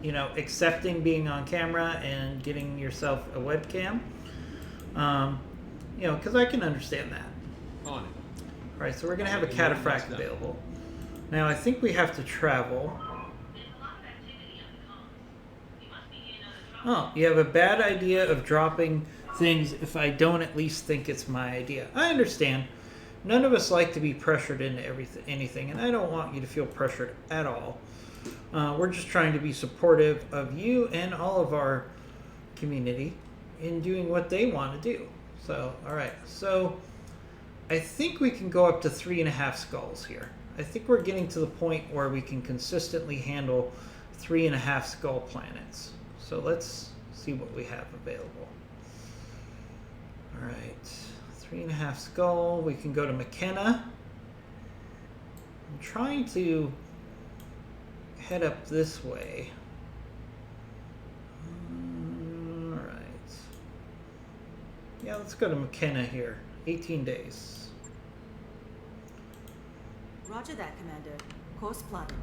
you know, accepting being on camera and getting yourself a webcam? You know, because I can understand that. On it. All right, so we're going to have a cataphract available. Now, I think we have to travel. Oh, you have a bad idea of dropping things if I don't at least think it's my idea. I understand. None of us like to be pressured into anything, and I don't want you to feel pressured at all. We're just trying to be supportive of you and all of our community in doing what they want to do. So, all right. So, I think we can go up to 3.5 skulls here. I think we're getting to the point where we can consistently handle 3.5 skull planets. So let's see what we have available. All right, 3.5 skull. We can go to McKenna. I'm trying to head up this way. All right. Yeah, let's go to McKenna here. 18 days. Roger that, Commander. Course plotted.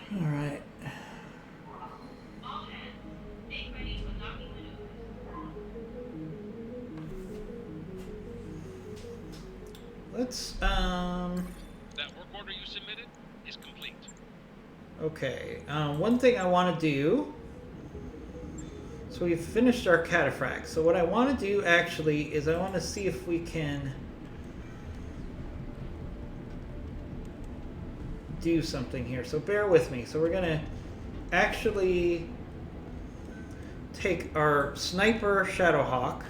All right. Let's That work order you submitted is complete. okay. One thing I want to do. So we've finished our cataphract. So what I want to do actually is I want to see if we can do something here. So bear with me. So we're going to actually take our sniper Shadowhawk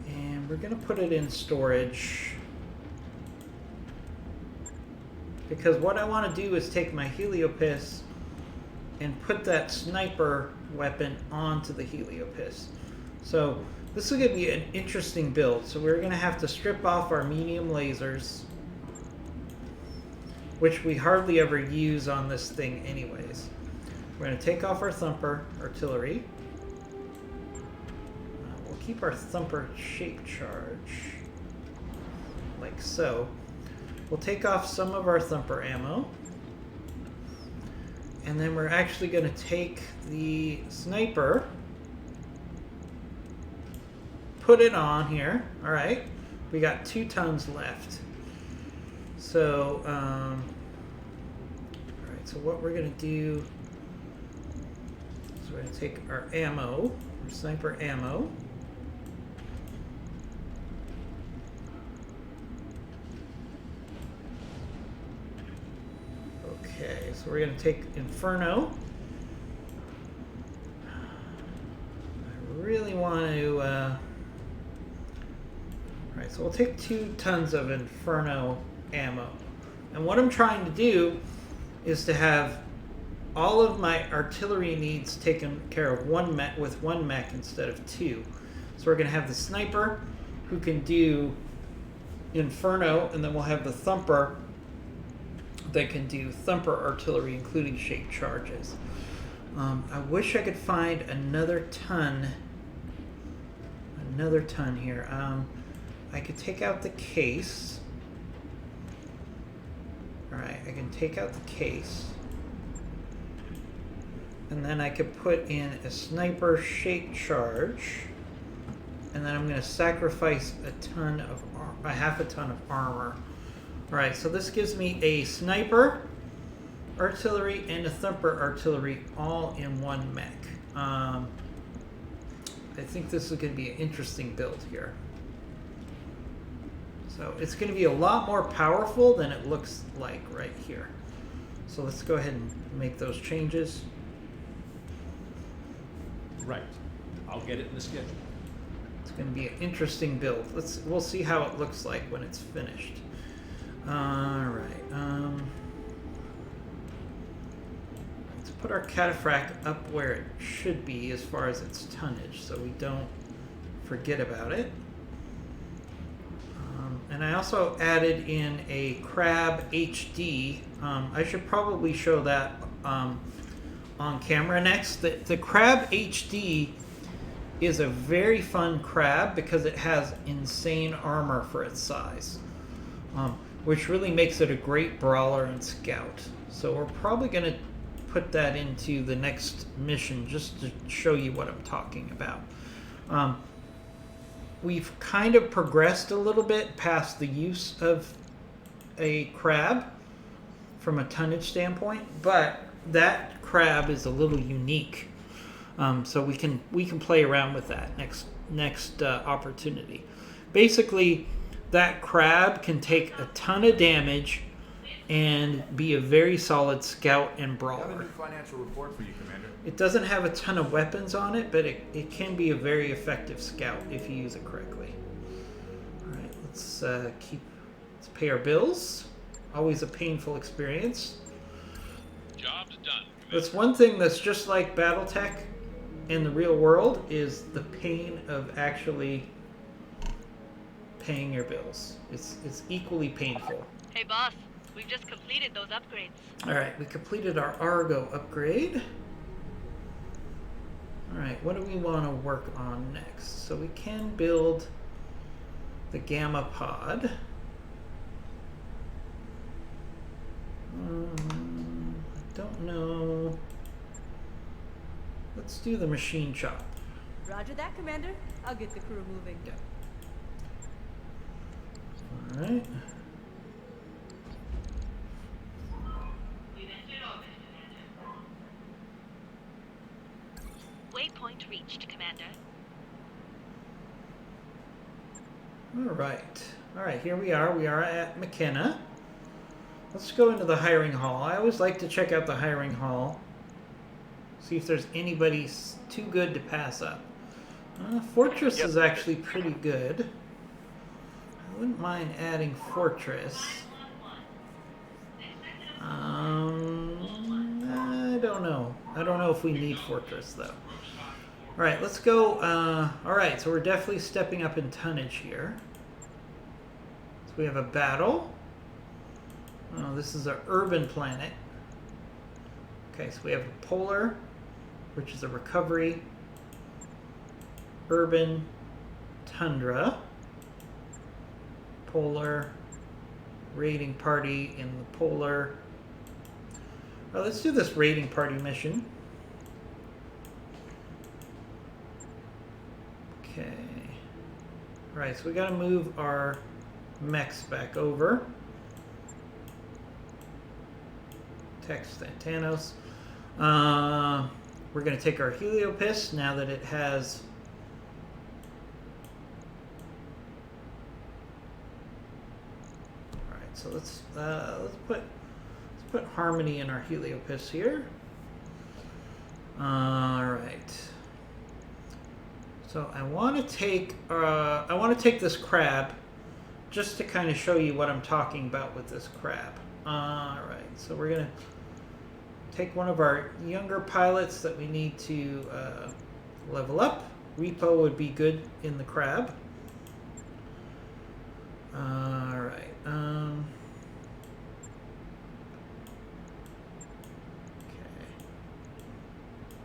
and we're going to put it in storage. Because what I want to do is take my Heliopis and put that sniper weapon onto the Heliopis. So this is going to be an interesting build. So we're going to have to strip off our medium lasers, which we hardly ever use on this thing anyways. We're going to take off our Thumper artillery. We'll keep our Thumper shape charge, like so. We'll take off some of our Thumper ammo. And then we're actually going to take the sniper, put it on here. All right, we got 2 tons left. So, all right. So what we're going to do is we're going to take our ammo, our sniper ammo. Okay, so we're going to take Inferno. I really want to... Alright, so we'll take 2 tons of Inferno ammo. And what I'm trying to do is to have all of my artillery needs taken care of with one mech instead of 2. So we're going to have the sniper who can do Inferno, and then we'll have the Thumper that can do Thumper artillery, including shape charges. I wish I could find another ton here. I could take out the case. Alright, I can take out the case. And then I could put in a sniper shape charge. And then I'm going to sacrifice a half a ton of armor. Alright, so this gives me a sniper artillery and a Thumper artillery all in one mech. I think this is going to be an interesting build here. So it's going to be a lot more powerful than it looks like right here. So let's go ahead and make those changes. Right. I'll get it in the schedule. It's going to be an interesting build. We'll see how it looks like when it's finished. Alright, let's put our cataphract up where it should be as far as its tonnage so we don't forget about it. And I also added in a crab HD. I should probably show that on camera next. The crab HD is a very fun crab because it has insane armor for its size, which really makes it a great brawler and scout. So we're probably going to put that into the next mission just to show you what I'm talking about. We've kind of progressed a little bit past the use of a crab from a tonnage standpoint, but that crab is a little unique. So we can play around with that next opportunity. Basically, that crab can take a ton of damage and be a very solid scout and I have a brawler. new financial report for you, Commander. It doesn't have a ton of weapons on it, but it can be a very effective scout if you use it correctly. Alright, let's pay our bills. Always a painful experience. Job's done. That's one thing that's just like Battletech in the real world is the pain of actually paying your bills. It's equally painful. Hey boss, we've just completed those upgrades. Alright, we completed our Argo upgrade. Alright, what do we want to work on next? So we can build the Gamma Pod. I don't know. Let's do the Machine Chop. Roger that, Commander. I'll get the crew moving. Yeah. Alright. Waypoint reached, Commander. Alright, here we are. We are at McKenna. Let's go into the hiring hall. I always like to check out the hiring hall. See if there's anybody too good to pass up. Fortress is actually pretty good. I wouldn't mind adding Fortress. I don't know. I don't know if we need Fortress, though. Alright, let's go. Alright, so we're definitely stepping up in tonnage here. So we have a battle. Oh, this is an urban planet. Okay, so we have a polar, which is a recovery, urban, tundra, polar, raiding party in the polar. Well, let's do this raiding party mission. Okay. Alright, so we gotta move our mechs back over. Text Thanos. We're going to take our Heliopis now that it has. All right, so let's put Harmony in our Heliopis here. All right. So I want to take this crab just to kind of show you what I'm talking about with this crab. All right, so we're gonna take one of our younger pilots that we need to level up. Repo would be good in the crab. Alright. Okay.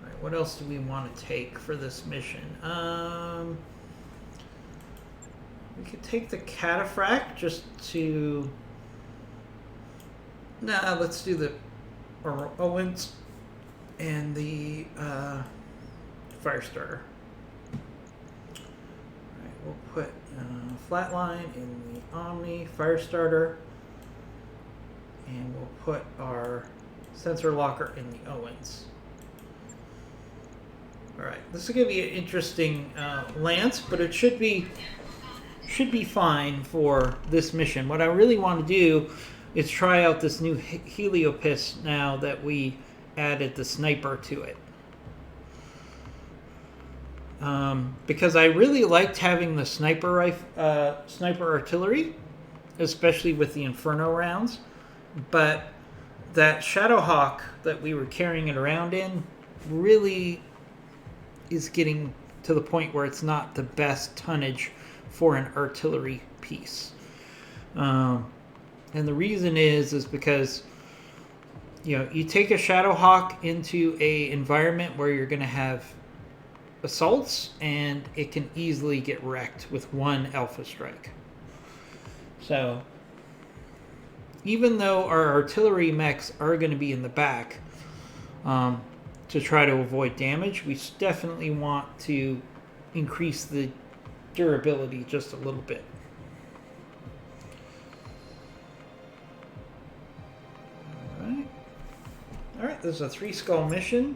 Alright, what else do we want to take for this mission? We could take the cataphract just to... Nah, let's do the Owens and the Firestarter. Alright, we'll put Flatline in the Omni, Firestarter, and we'll put our Sensor Locker in the Owens. Alright, this is going to be an interesting lance, but it should be fine for this mission. What I really want to do is try out this new Heliopis now that we added the sniper to it. Because I really liked having the sniper artillery especially with the Inferno rounds. But that Shadowhawk that we were carrying it around in really is getting to the point where it's not the best tonnage for an artillery piece. And the reason is because, you know, you take a Shadowhawk into a environment where you're going to have assaults, and it can easily get wrecked with one Alpha Strike. So, even though our artillery mechs are going to be in the back to try to avoid damage, we definitely want to increase the durability just a little bit. Alright, this is a 3-skull mission.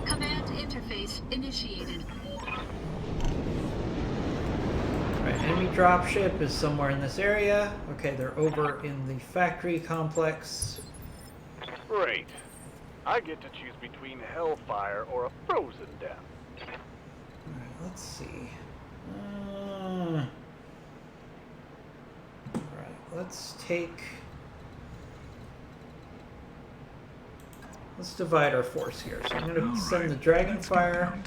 Command interface initiated. Alright, enemy dropship is somewhere in this area. Okay, they're over in the factory complex. Great. I get to choose between hellfire or a frozen death. Alright, let's see. Alright, let's take... Let's divide our force here. So I'm going to send the Dragonfire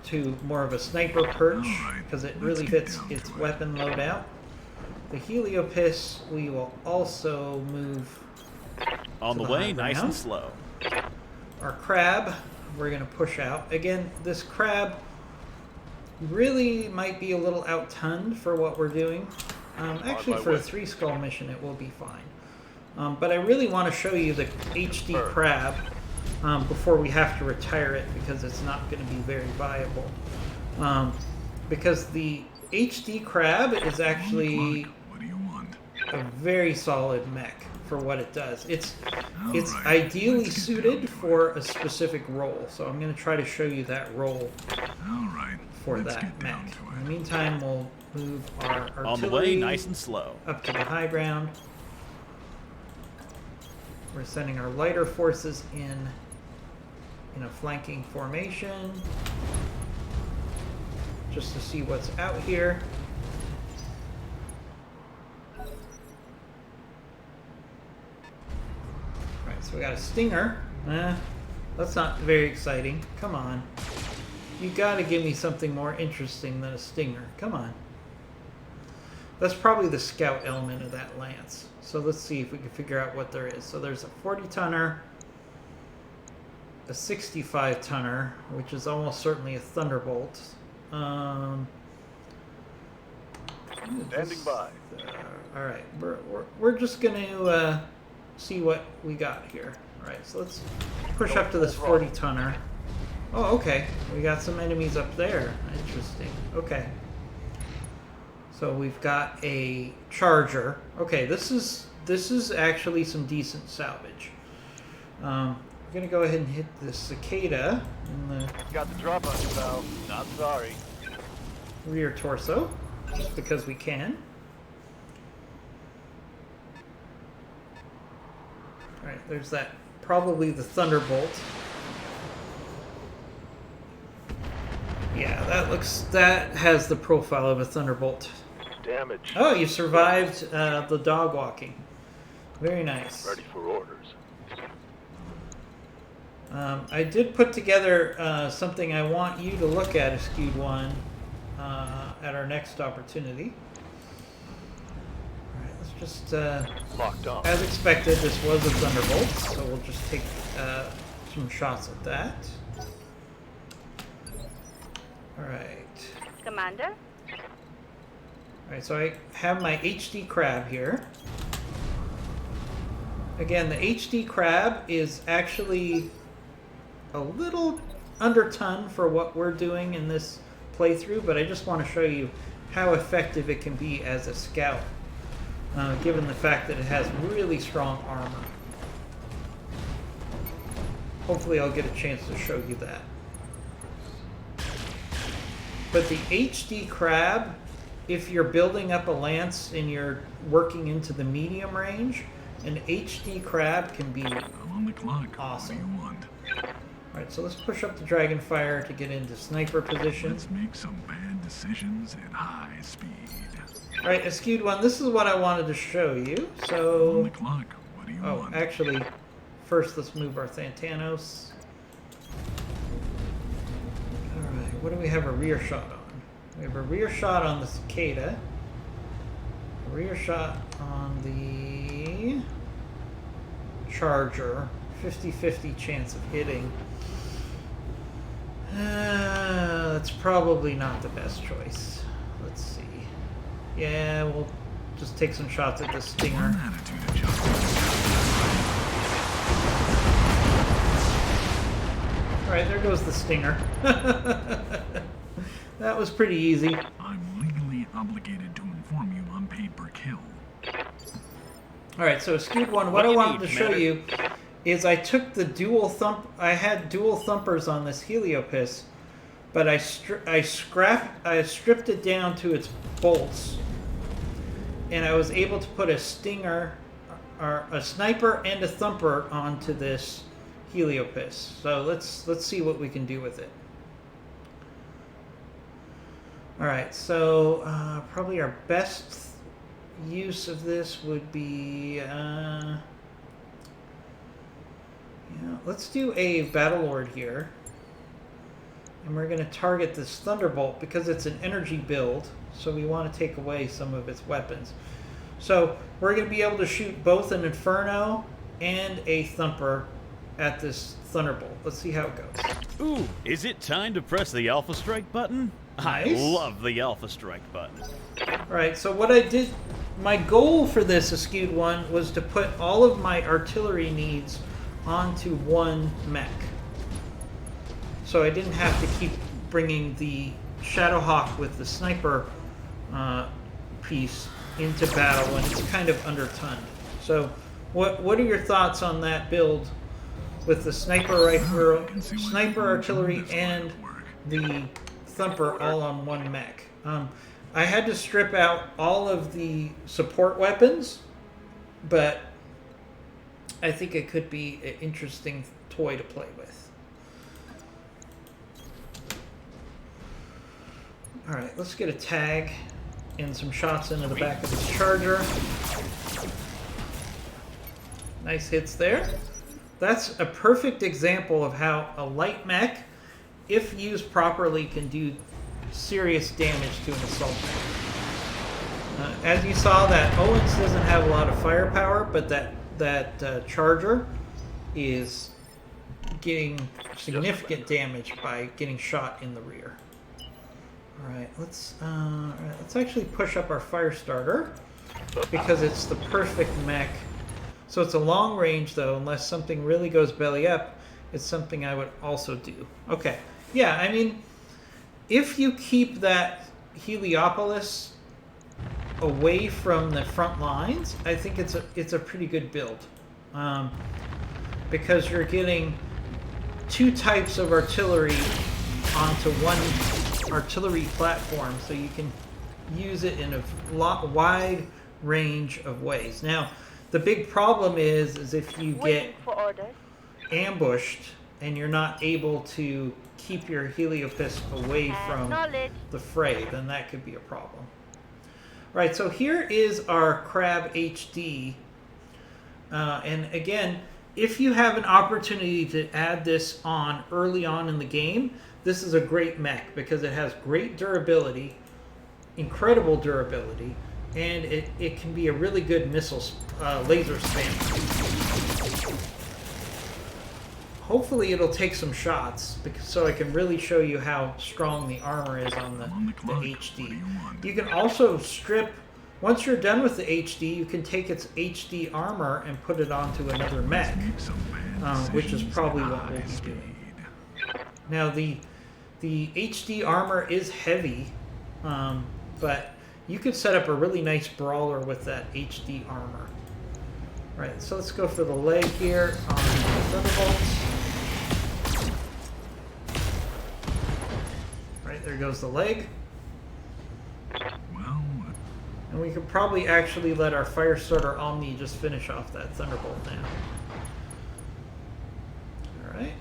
to more of a sniper perch because it really fits its weapon loadout. The Heliopis we will also move On the way, nice and slow. Our Crab we're going to push out. Again, this Crab really might be a little out-tunned for what we're doing. Actually, for a 3-skull mission, it will be fine. But I really want to show you the HD Crab before we have to retire it because it's not going to be very viable. Because the HD Crab is actually a very solid mech for what it does. It's ideally suited for a specific role, so I'm going to try to show you that role for that mech. In the meantime, we'll move our artillery On the way, nice and slow. up to the high ground. We're sending our lighter forces in a flanking formation just to see what's out here. Right, so we got a Stinger. That's not very exciting. Come on. You gotta give me something more interesting than a Stinger. Come on. That's probably the scout element of that lance. So let's see if we can figure out what there is. So there's a 40-tonner, a 65-tonner, which is almost certainly a Thunderbolt. Standing by. All right, we're just going to see what we got here. All right, so let's push up to this 40-tonner. Oh, okay. We got some enemies up there. Interesting. Okay. So we've got a Charger. Okay, this is actually some decent salvage. We're gonna go ahead and hit the Cicada in the Got the drop on you, pal. Not sorry. rear torso, just because we can. All right, there's that. Probably the Thunderbolt. Yeah, that has the profile of a Thunderbolt. Damage. Oh, you survived the dog walking. Very nice. Ready for orders. I did put together something I want you to look at, Skewed One, at our next opportunity. All right, let's just... Locked on. as expected, this was a Thunderbolt, so we'll just take some shots at that. Alright. Commander? Alright, so I have my HD Crab here. Again, the HD Crab is actually a little under ton for what we're doing in this playthrough, but I just want to show you how effective it can be as a scout, given the fact that it has really strong armor. Hopefully I'll get a chance to show you that. But the HD Crab, if you're building up a lance and you're working into the medium range, an HD Crab can be I'm on the clock. awesome. What do you want? Alright, so let's push up the Dragonfire to get into sniper position. Let's make some bad decisions at high speed. All right, Skewed One, this is what I wanted to show you. On So, the clock. What do you oh, want? actually, first let's move our Thantanos. All right, what do we have a rear shot on? We have a rear shot on the Cicada. A rear shot on the Charger. 50-50 chance of hitting. That's probably not the best choice. Let's see. Yeah, we'll just take some shots at the Stinger. Attitude adjustment. Alright, there goes the Stinger. That was pretty easy. I'm legally obligated to inform you I'm paid per kill. Alright, so Skewed One, What what do I you wanted need, to show Commander? you is I took the dual thump. I had dual thumpers on this Heliopis, but I stripped it down to its bolts, and I was able to put a Stinger, or a Sniper and a Thumper onto this Heliopis. So let's see what we can do with it. All right, so probably our best use of this would be. Yeah, let's do a Battlelord here. And we're going to target this Thunderbolt because it's an energy build, so we want to take away some of its weapons. So we're going to be able to shoot both an Inferno and a Thumper at this Thunderbolt. Let's see how it goes. Ooh, is it time to press the Alpha Strike button? I Nice. love the Alpha Strike button. Alright, so what I did, my goal for this Skewed One was to put all of my artillery needs onto one mech. So I didn't have to keep bringing the Shadowhawk with the sniper piece into battle when it's kind of undertunned. So what are your thoughts on that build with the sniper rifle, sniper artillery, and the Thumper all on one mech? I had to strip out all of the support weapons, but I think it could be an interesting toy to play with. Alright, let's get a tag and some shots into the back of this Charger. Nice hits there. That's a perfect example of how a light mech, if used properly, can do serious damage to an assault mech. As you saw, that Owens doesn't have a lot of firepower, but that Charger is getting significant damage by getting shot in the rear. All right, let's actually push up our fire starter because it's the perfect mech. So it's a long range though, unless something really goes belly up. It's something I would also do. Okay, yeah, I mean, if you keep that Heliopolis away from the front lines, I think it's a pretty good build, because you're getting two types of artillery onto one artillery platform, so you can use it in a wide range of ways. Now, the big problem is if you get ambushed and you're not able to keep your Heliopis away from the fray, then that could be a problem. Right, so here is our Crab HD. And again, if you have an opportunity to add this on early on in the game, this is a great mech because it has great durability, incredible durability, and it can be a really good missile laser spammer. Hopefully it'll take some shots so I can really show you how strong the armor is on the HD. You can also strip, once you're done with the HD, you can take its HD armor and put it onto another mech, which is probably what we'll be doing. Now the HD armor is heavy, but you could set up a really nice brawler with that HD armor. Right, so let's go for the leg here on the Thunderbolts. Right, there goes the leg. And we could probably actually let our Firestarter Omni just finish off that Thunderbolt now. Alright.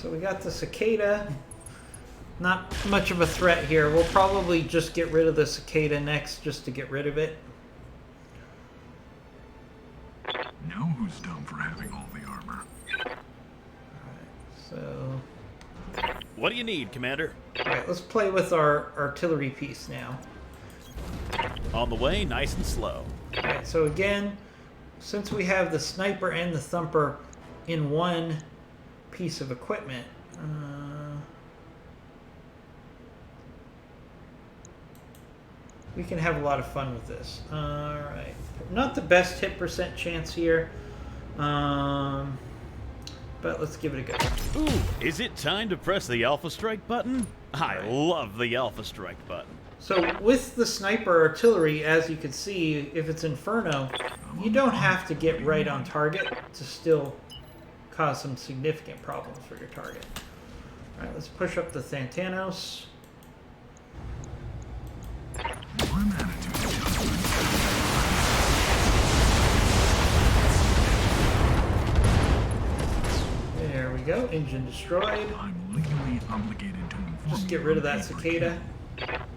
So we got the cicada. Not much of a threat here. We'll probably just get rid of the cicada next just to get rid of it. Now who's dumb for having all the armor? So, What do you need, Commander? alright, let's play with our artillery piece now. On the way, nice and slow. Alright, so again, since we have the sniper and the thumper in one piece of equipment, we can have a lot of fun with this. Alright, not the best hit percent chance here, but let's give it a go. Ooh, is it time to press the Alpha Strike button? I love the Alpha Strike button. So with the sniper artillery, as you can see, if it's Inferno, you don't have to get right on target to still cause some significant problems for your target. Alright, let's push up the Thantanos. One attitude adjustment. There we go, engine destroyed. I'm legally obligated to inform Just get you rid of on that every cicada,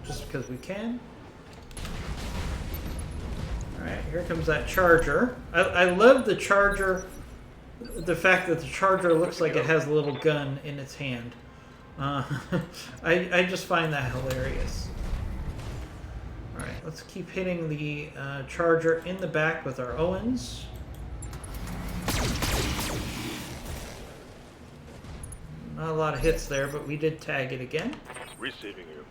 just because we can. Alright, here comes that charger. I love the charger, the fact that the charger looks like it has a little gun in its hand. I just find that hilarious. Alright, let's keep hitting the charger in the back with our Owens. Not a lot of hits there, but we did tag it again. Receiving you.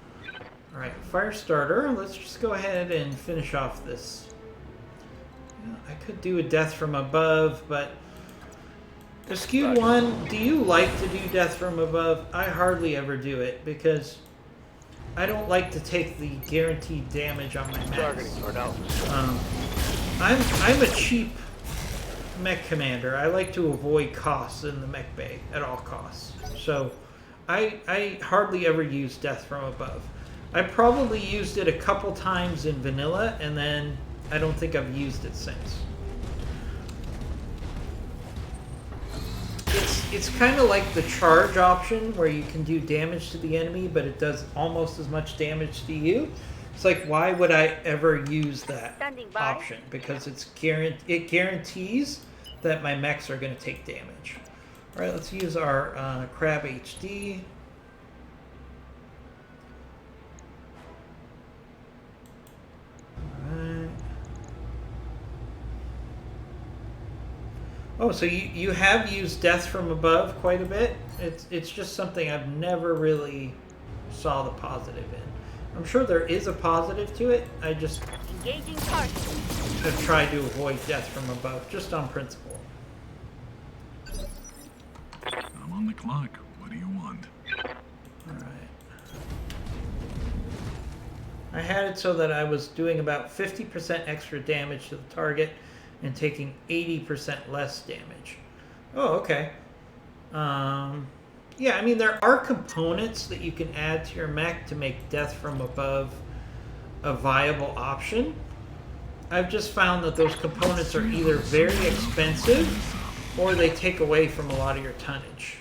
Alright, fire starter. Let's just go ahead and finish off this. You know, I could do a death from above, but... Skewed 1, do you like to do death from above? I hardly ever do it, because I don't like to take the guaranteed damage on my mechs. Targeting toward Alpha. I'm a cheap mech commander. I like to avoid costs in the mech bay at all costs. So I hardly ever use death from above. I probably used it a couple times in vanilla, and then I don't think I've used it since. It's kind of like the charge option, where you can do damage to the enemy, but it does almost as much damage to you. It's like, why would I ever use that option? Because it guarantees that my mechs are going to take damage. Alright, let's use our Crab HD. Alright. Oh, so you have used death from above quite a bit? It's just something I've never really saw the positive in. I'm sure there is a positive to it. I just Engaging target. have tried to avoid death from above, just on principle. I'm on the clock. What do you want? Alright. I had it so that I was doing about 50% extra damage to the target and taking 80% less damage. Oh, okay. Yeah, I mean, there are components that you can add to your mech to make death from above a viable option. I've just found that those components are either very expensive or they take away from a lot of your tonnage.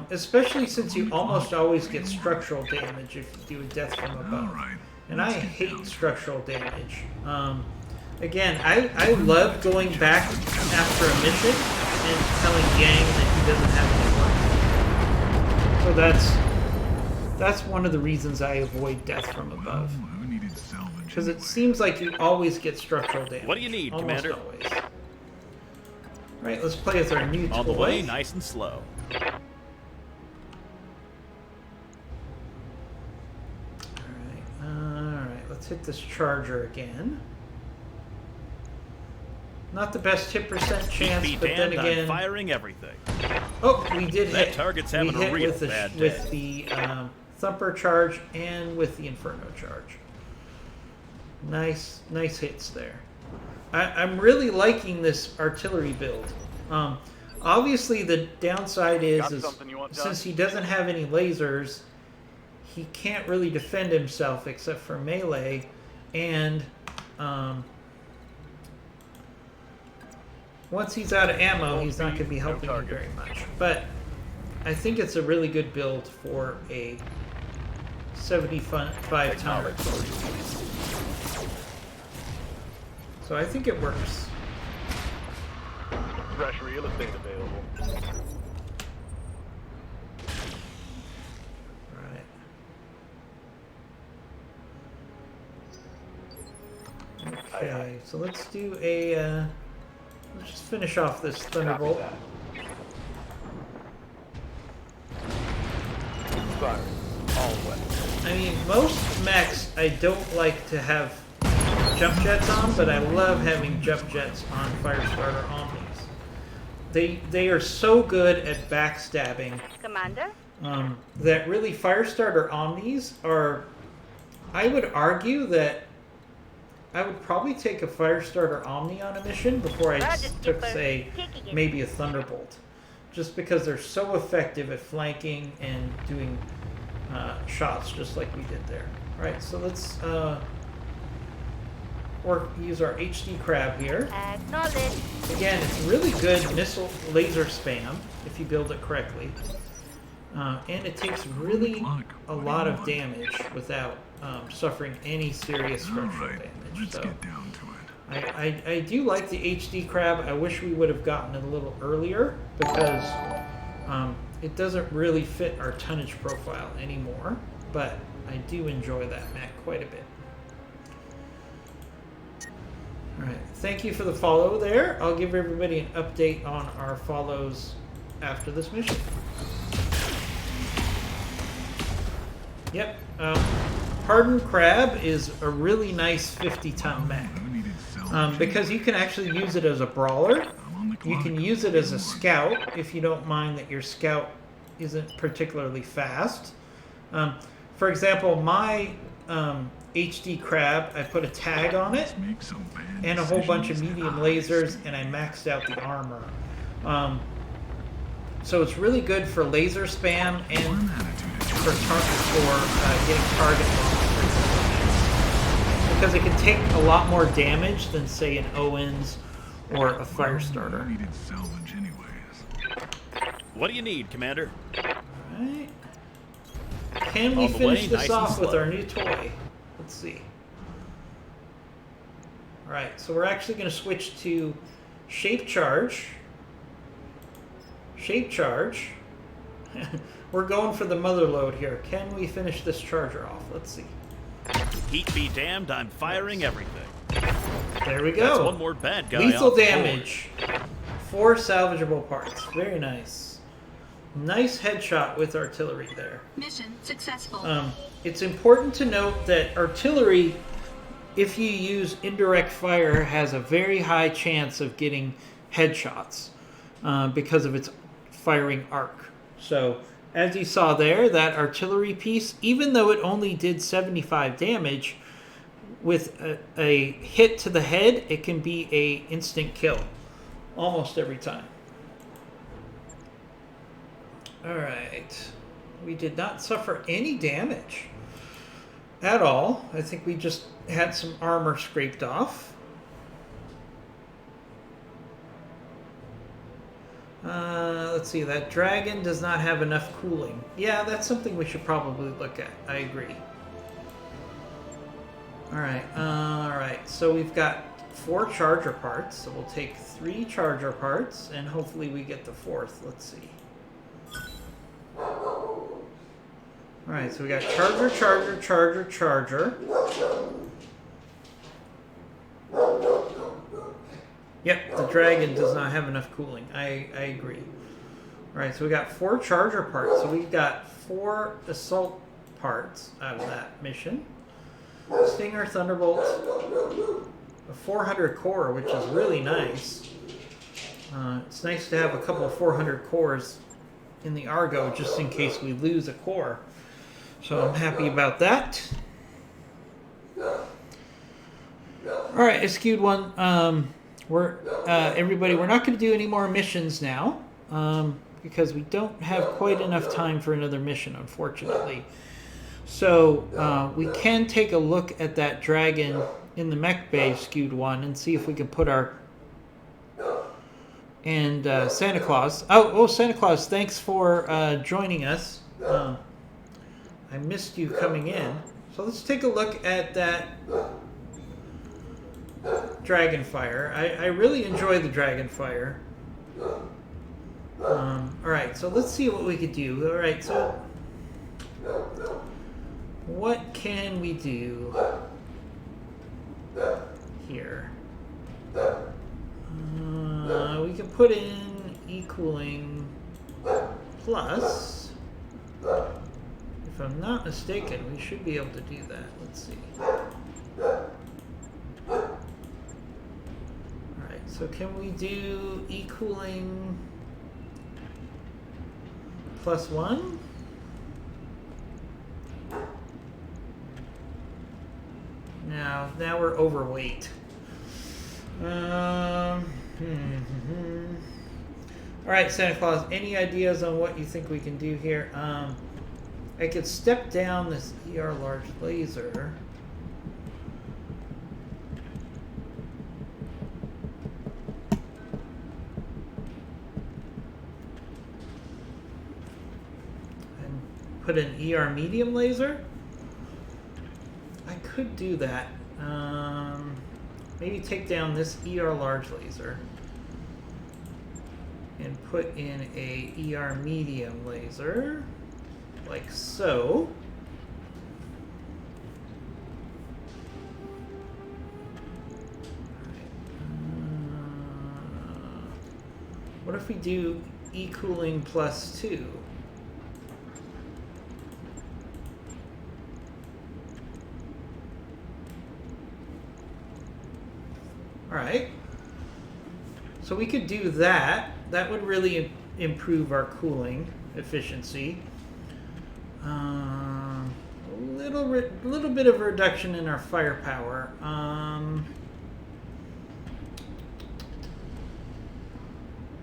Especially since you almost always get structural damage if you do a death from above. Alright. And I hate structural damage. Again, I love going back after a mission and telling Yang that he doesn't have any life. So that's one of the reasons I avoid death from above. Who needed salvage? Because it seems like you always get structural damage. What do you need, almost Commander? Always. Right, let's play with our new toy. On the way, nice and slow. Alright, let's hit this charger again. Not the best hit percent chance, Be but then damned, I'm again... firing everything. Oh, we did That hit. target's We having a hit real with the, bad with day. the Thumper charge and with the Inferno charge. Nice hits there. I'm really liking this artillery build. Obviously, the downside is since he doesn't have any lasers, he can't really defend himself except for once he's out of ammo, he's not going to be helping you very much. But I think it's a really good build for a 75 ton. So I think it works. Fresh real estate available. Right. Okay, so let's do a, let's just finish off this Thunderbolt. Fire. All wet. I mean, most mechs I don't like to have jump jets on, but I love having jump jets on Firestarter Omnis. They are so good at backstabbing. Commander? That really Firestarter Omnis are, I would argue that I would probably take a Firestarter Omni on a mission before I took, say, maybe a Thunderbolt. Just because they're so effective at flanking and doing shots just like we did there. Alright, so let's use our HD crab here. Acknowledge. Again, it's really good missile laser spam if you build it correctly. And it takes really a lot of damage without suffering any serious structural damage. Let's So get down to it. I do like the HD crab. I wish we would have gotten it a little earlier because it doesn't really fit our tonnage profile anymore. But I do enjoy that mech quite a bit. Alright, thank you for the follow there. I'll give everybody an update on our follows after this mission. Yep, Hardened Crab is a really nice 50-ton mech. Because you can actually use it as a brawler. You can use it as a scout if you don't mind that your scout isn't particularly fast. For example, my HD crab, I put a tag on it and a whole bunch of medium lasers, and I maxed out the armor. So it's really good for laser spam and for getting target loss, because it can take a lot more damage than, say, an Owens or a Firestarter. What do you need, Commander? Alright. Can we finish this off with our new toy? Let's see. Alright, so we're actually going to switch to Shape Charge. Shape Charge. We're going for the mother load here. Can we finish this charger off? Let's see. Heat be damned, I'm firing everything. There we go. That's one more bad guy. Lethal damage. 4 salvageable parts. Very nice. Nice headshot with artillery there. Mission successful. It's important to note that artillery, if you use indirect fire, has a very high chance of getting headshots because of its firing arc. So, as you saw there, that artillery piece, even though it only did 75 damage, with a hit to the head, it can be a instant kill. Almost every time. Alright. We did not suffer any damage at all. I think we just had some armor scraped off. Let's see, that dragon does not have enough cooling. Yeah, that's something we should probably look at. I agree. Alright, so we've got 4 charger parts, so we'll take 3 charger parts, and hopefully we get the 4th. Let's see. Alright, so we got charger, charger, charger, charger. Yep, the dragon does not have enough cooling. I agree. Alright, so we got 4 charger parts. So we got 4 assault parts out of that mission. Stinger, Thunderbolt, a 400 core, which is really nice. It's nice to have a couple of 400 cores in the Argo just in case we lose a core. So I'm happy about that. Alright, I skewed one. Everybody, we're not going to do any more missions now because we don't have quite enough time for another mission, unfortunately. So we can take a look at that dragon in the mech bay, skewed one, and see if we can put our And Santa Claus. Oh, Santa Claus, thanks for joining us. I missed you coming in. So let's take a look at that Dragonfire. I really enjoy the Dragonfire. Alright, so let's see what we could do. Alright, so what can we do here? We can put in equaling plus. If I'm not mistaken, we should be able to do that. Let's see. Alright, so can we do equaling plus 1? Now we're overweight. Alright, Santa Claus, any ideas on what you think we can do here? I could step down this ER large laser. And put an ER medium laser? I could do that. Maybe take down this ER large laser and put in a ER medium laser, like so. What if we do E cooling plus 2? Alright, so we could do that. That would really improve our cooling efficiency. A little bit of a reduction in our firepower.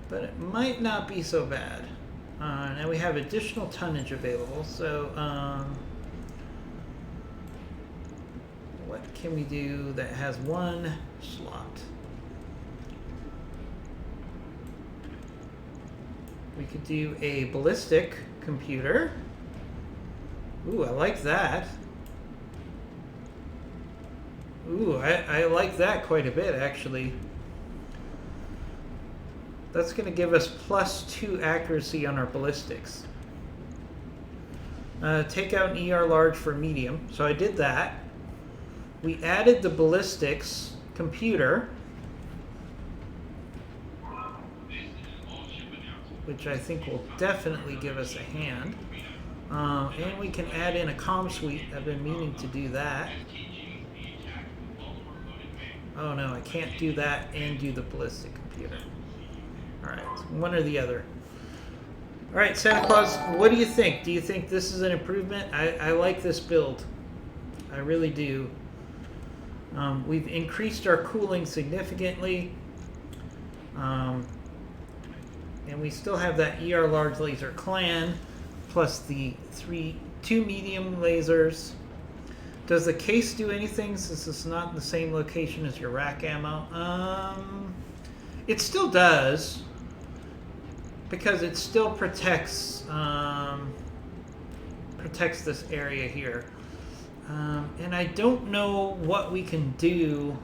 But it might not be so bad. Now we have additional tonnage available, so what can we do that has one slot? We could do a ballistic computer. Ooh, I like that. Ooh, I like that quite a bit, actually. That's going to give us +2 accuracy on our ballistics. Take out an ER large for medium. So I did that. We added the ballistics computer, which I think will definitely give us a hand. And we can add in a comm suite. I've been meaning to do that. Oh no, I can't do that and do the ballistic computer. Alright, one or the other. Alright, Santa Claus, what do you think? Do you think this is an improvement? I like this build. I really do. We've increased our cooling significantly. And we still have that ER large laser clan, plus the 2 medium lasers. Does the case do anything since it's not in the same location as your rack ammo? It still does, because it still protects this area here. And I don't know what we can do.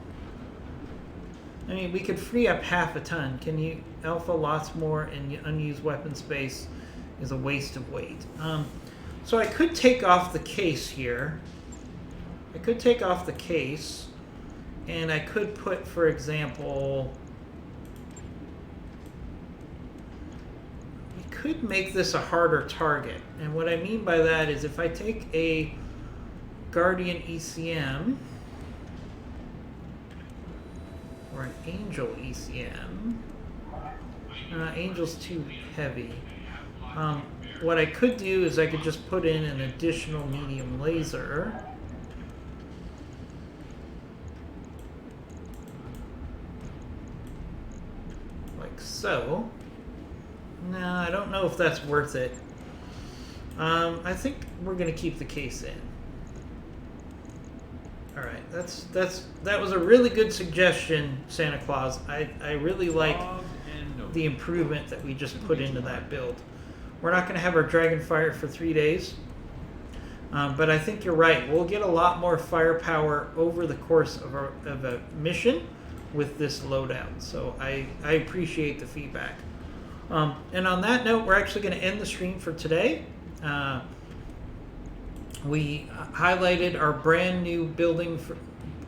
I mean, we could free up half a ton. Can you alpha lots more and unused weapon space is a waste of weight. So I could take off the case here. I could take off the case, and I could put, for example, we could make this a harder target. And what I mean by that is if I take a Guardian ECM or an Angel ECM, Angel's too heavy. What I could do is I could just put in an additional medium laser. Like so. No, I don't know if that's worth it. I think we're gonna keep the case in. Alright, that was a really good suggestion, Santa Claus. I really like the improvement that we just put into that build. We're not going to have our Dragonfire for 3 days, but I think you're right. We'll get a lot more firepower over the course of a mission with this loadout. So I appreciate the feedback. And on that note, we're actually going to end the stream for today. We highlighted our brand new building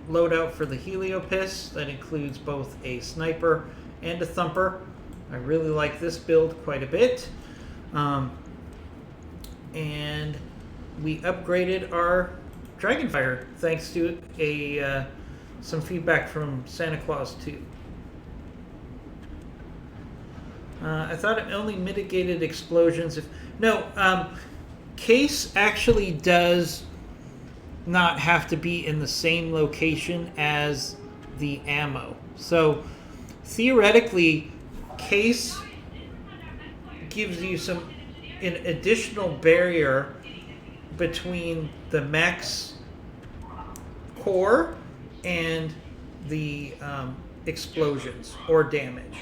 loadout for the Heliopis that includes both a sniper and a thumper. I really like this build quite a bit. And we upgraded our Dragonfire thanks to some feedback from Santa Claus 2. I thought it only mitigated explosions if... No, Case actually does not have to be in the same location as the ammo. So, theoretically, Case gives you an additional barrier between the mech's core and the explosions or damage.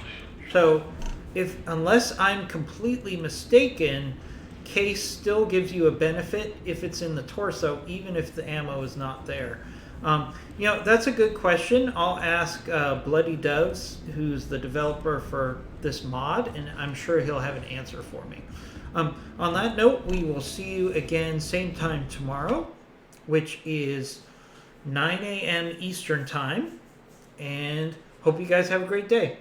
So, unless I'm completely mistaken, Case still gives you a benefit if it's in the torso, even if the ammo is not there. That's a good question. I'll ask Bloody Doves, who's the developer for this mod, and I'm sure he'll have an answer for me. On that note, we will see you again same time tomorrow, which is 9 a.m. Eastern Time, and hope you guys have a great day.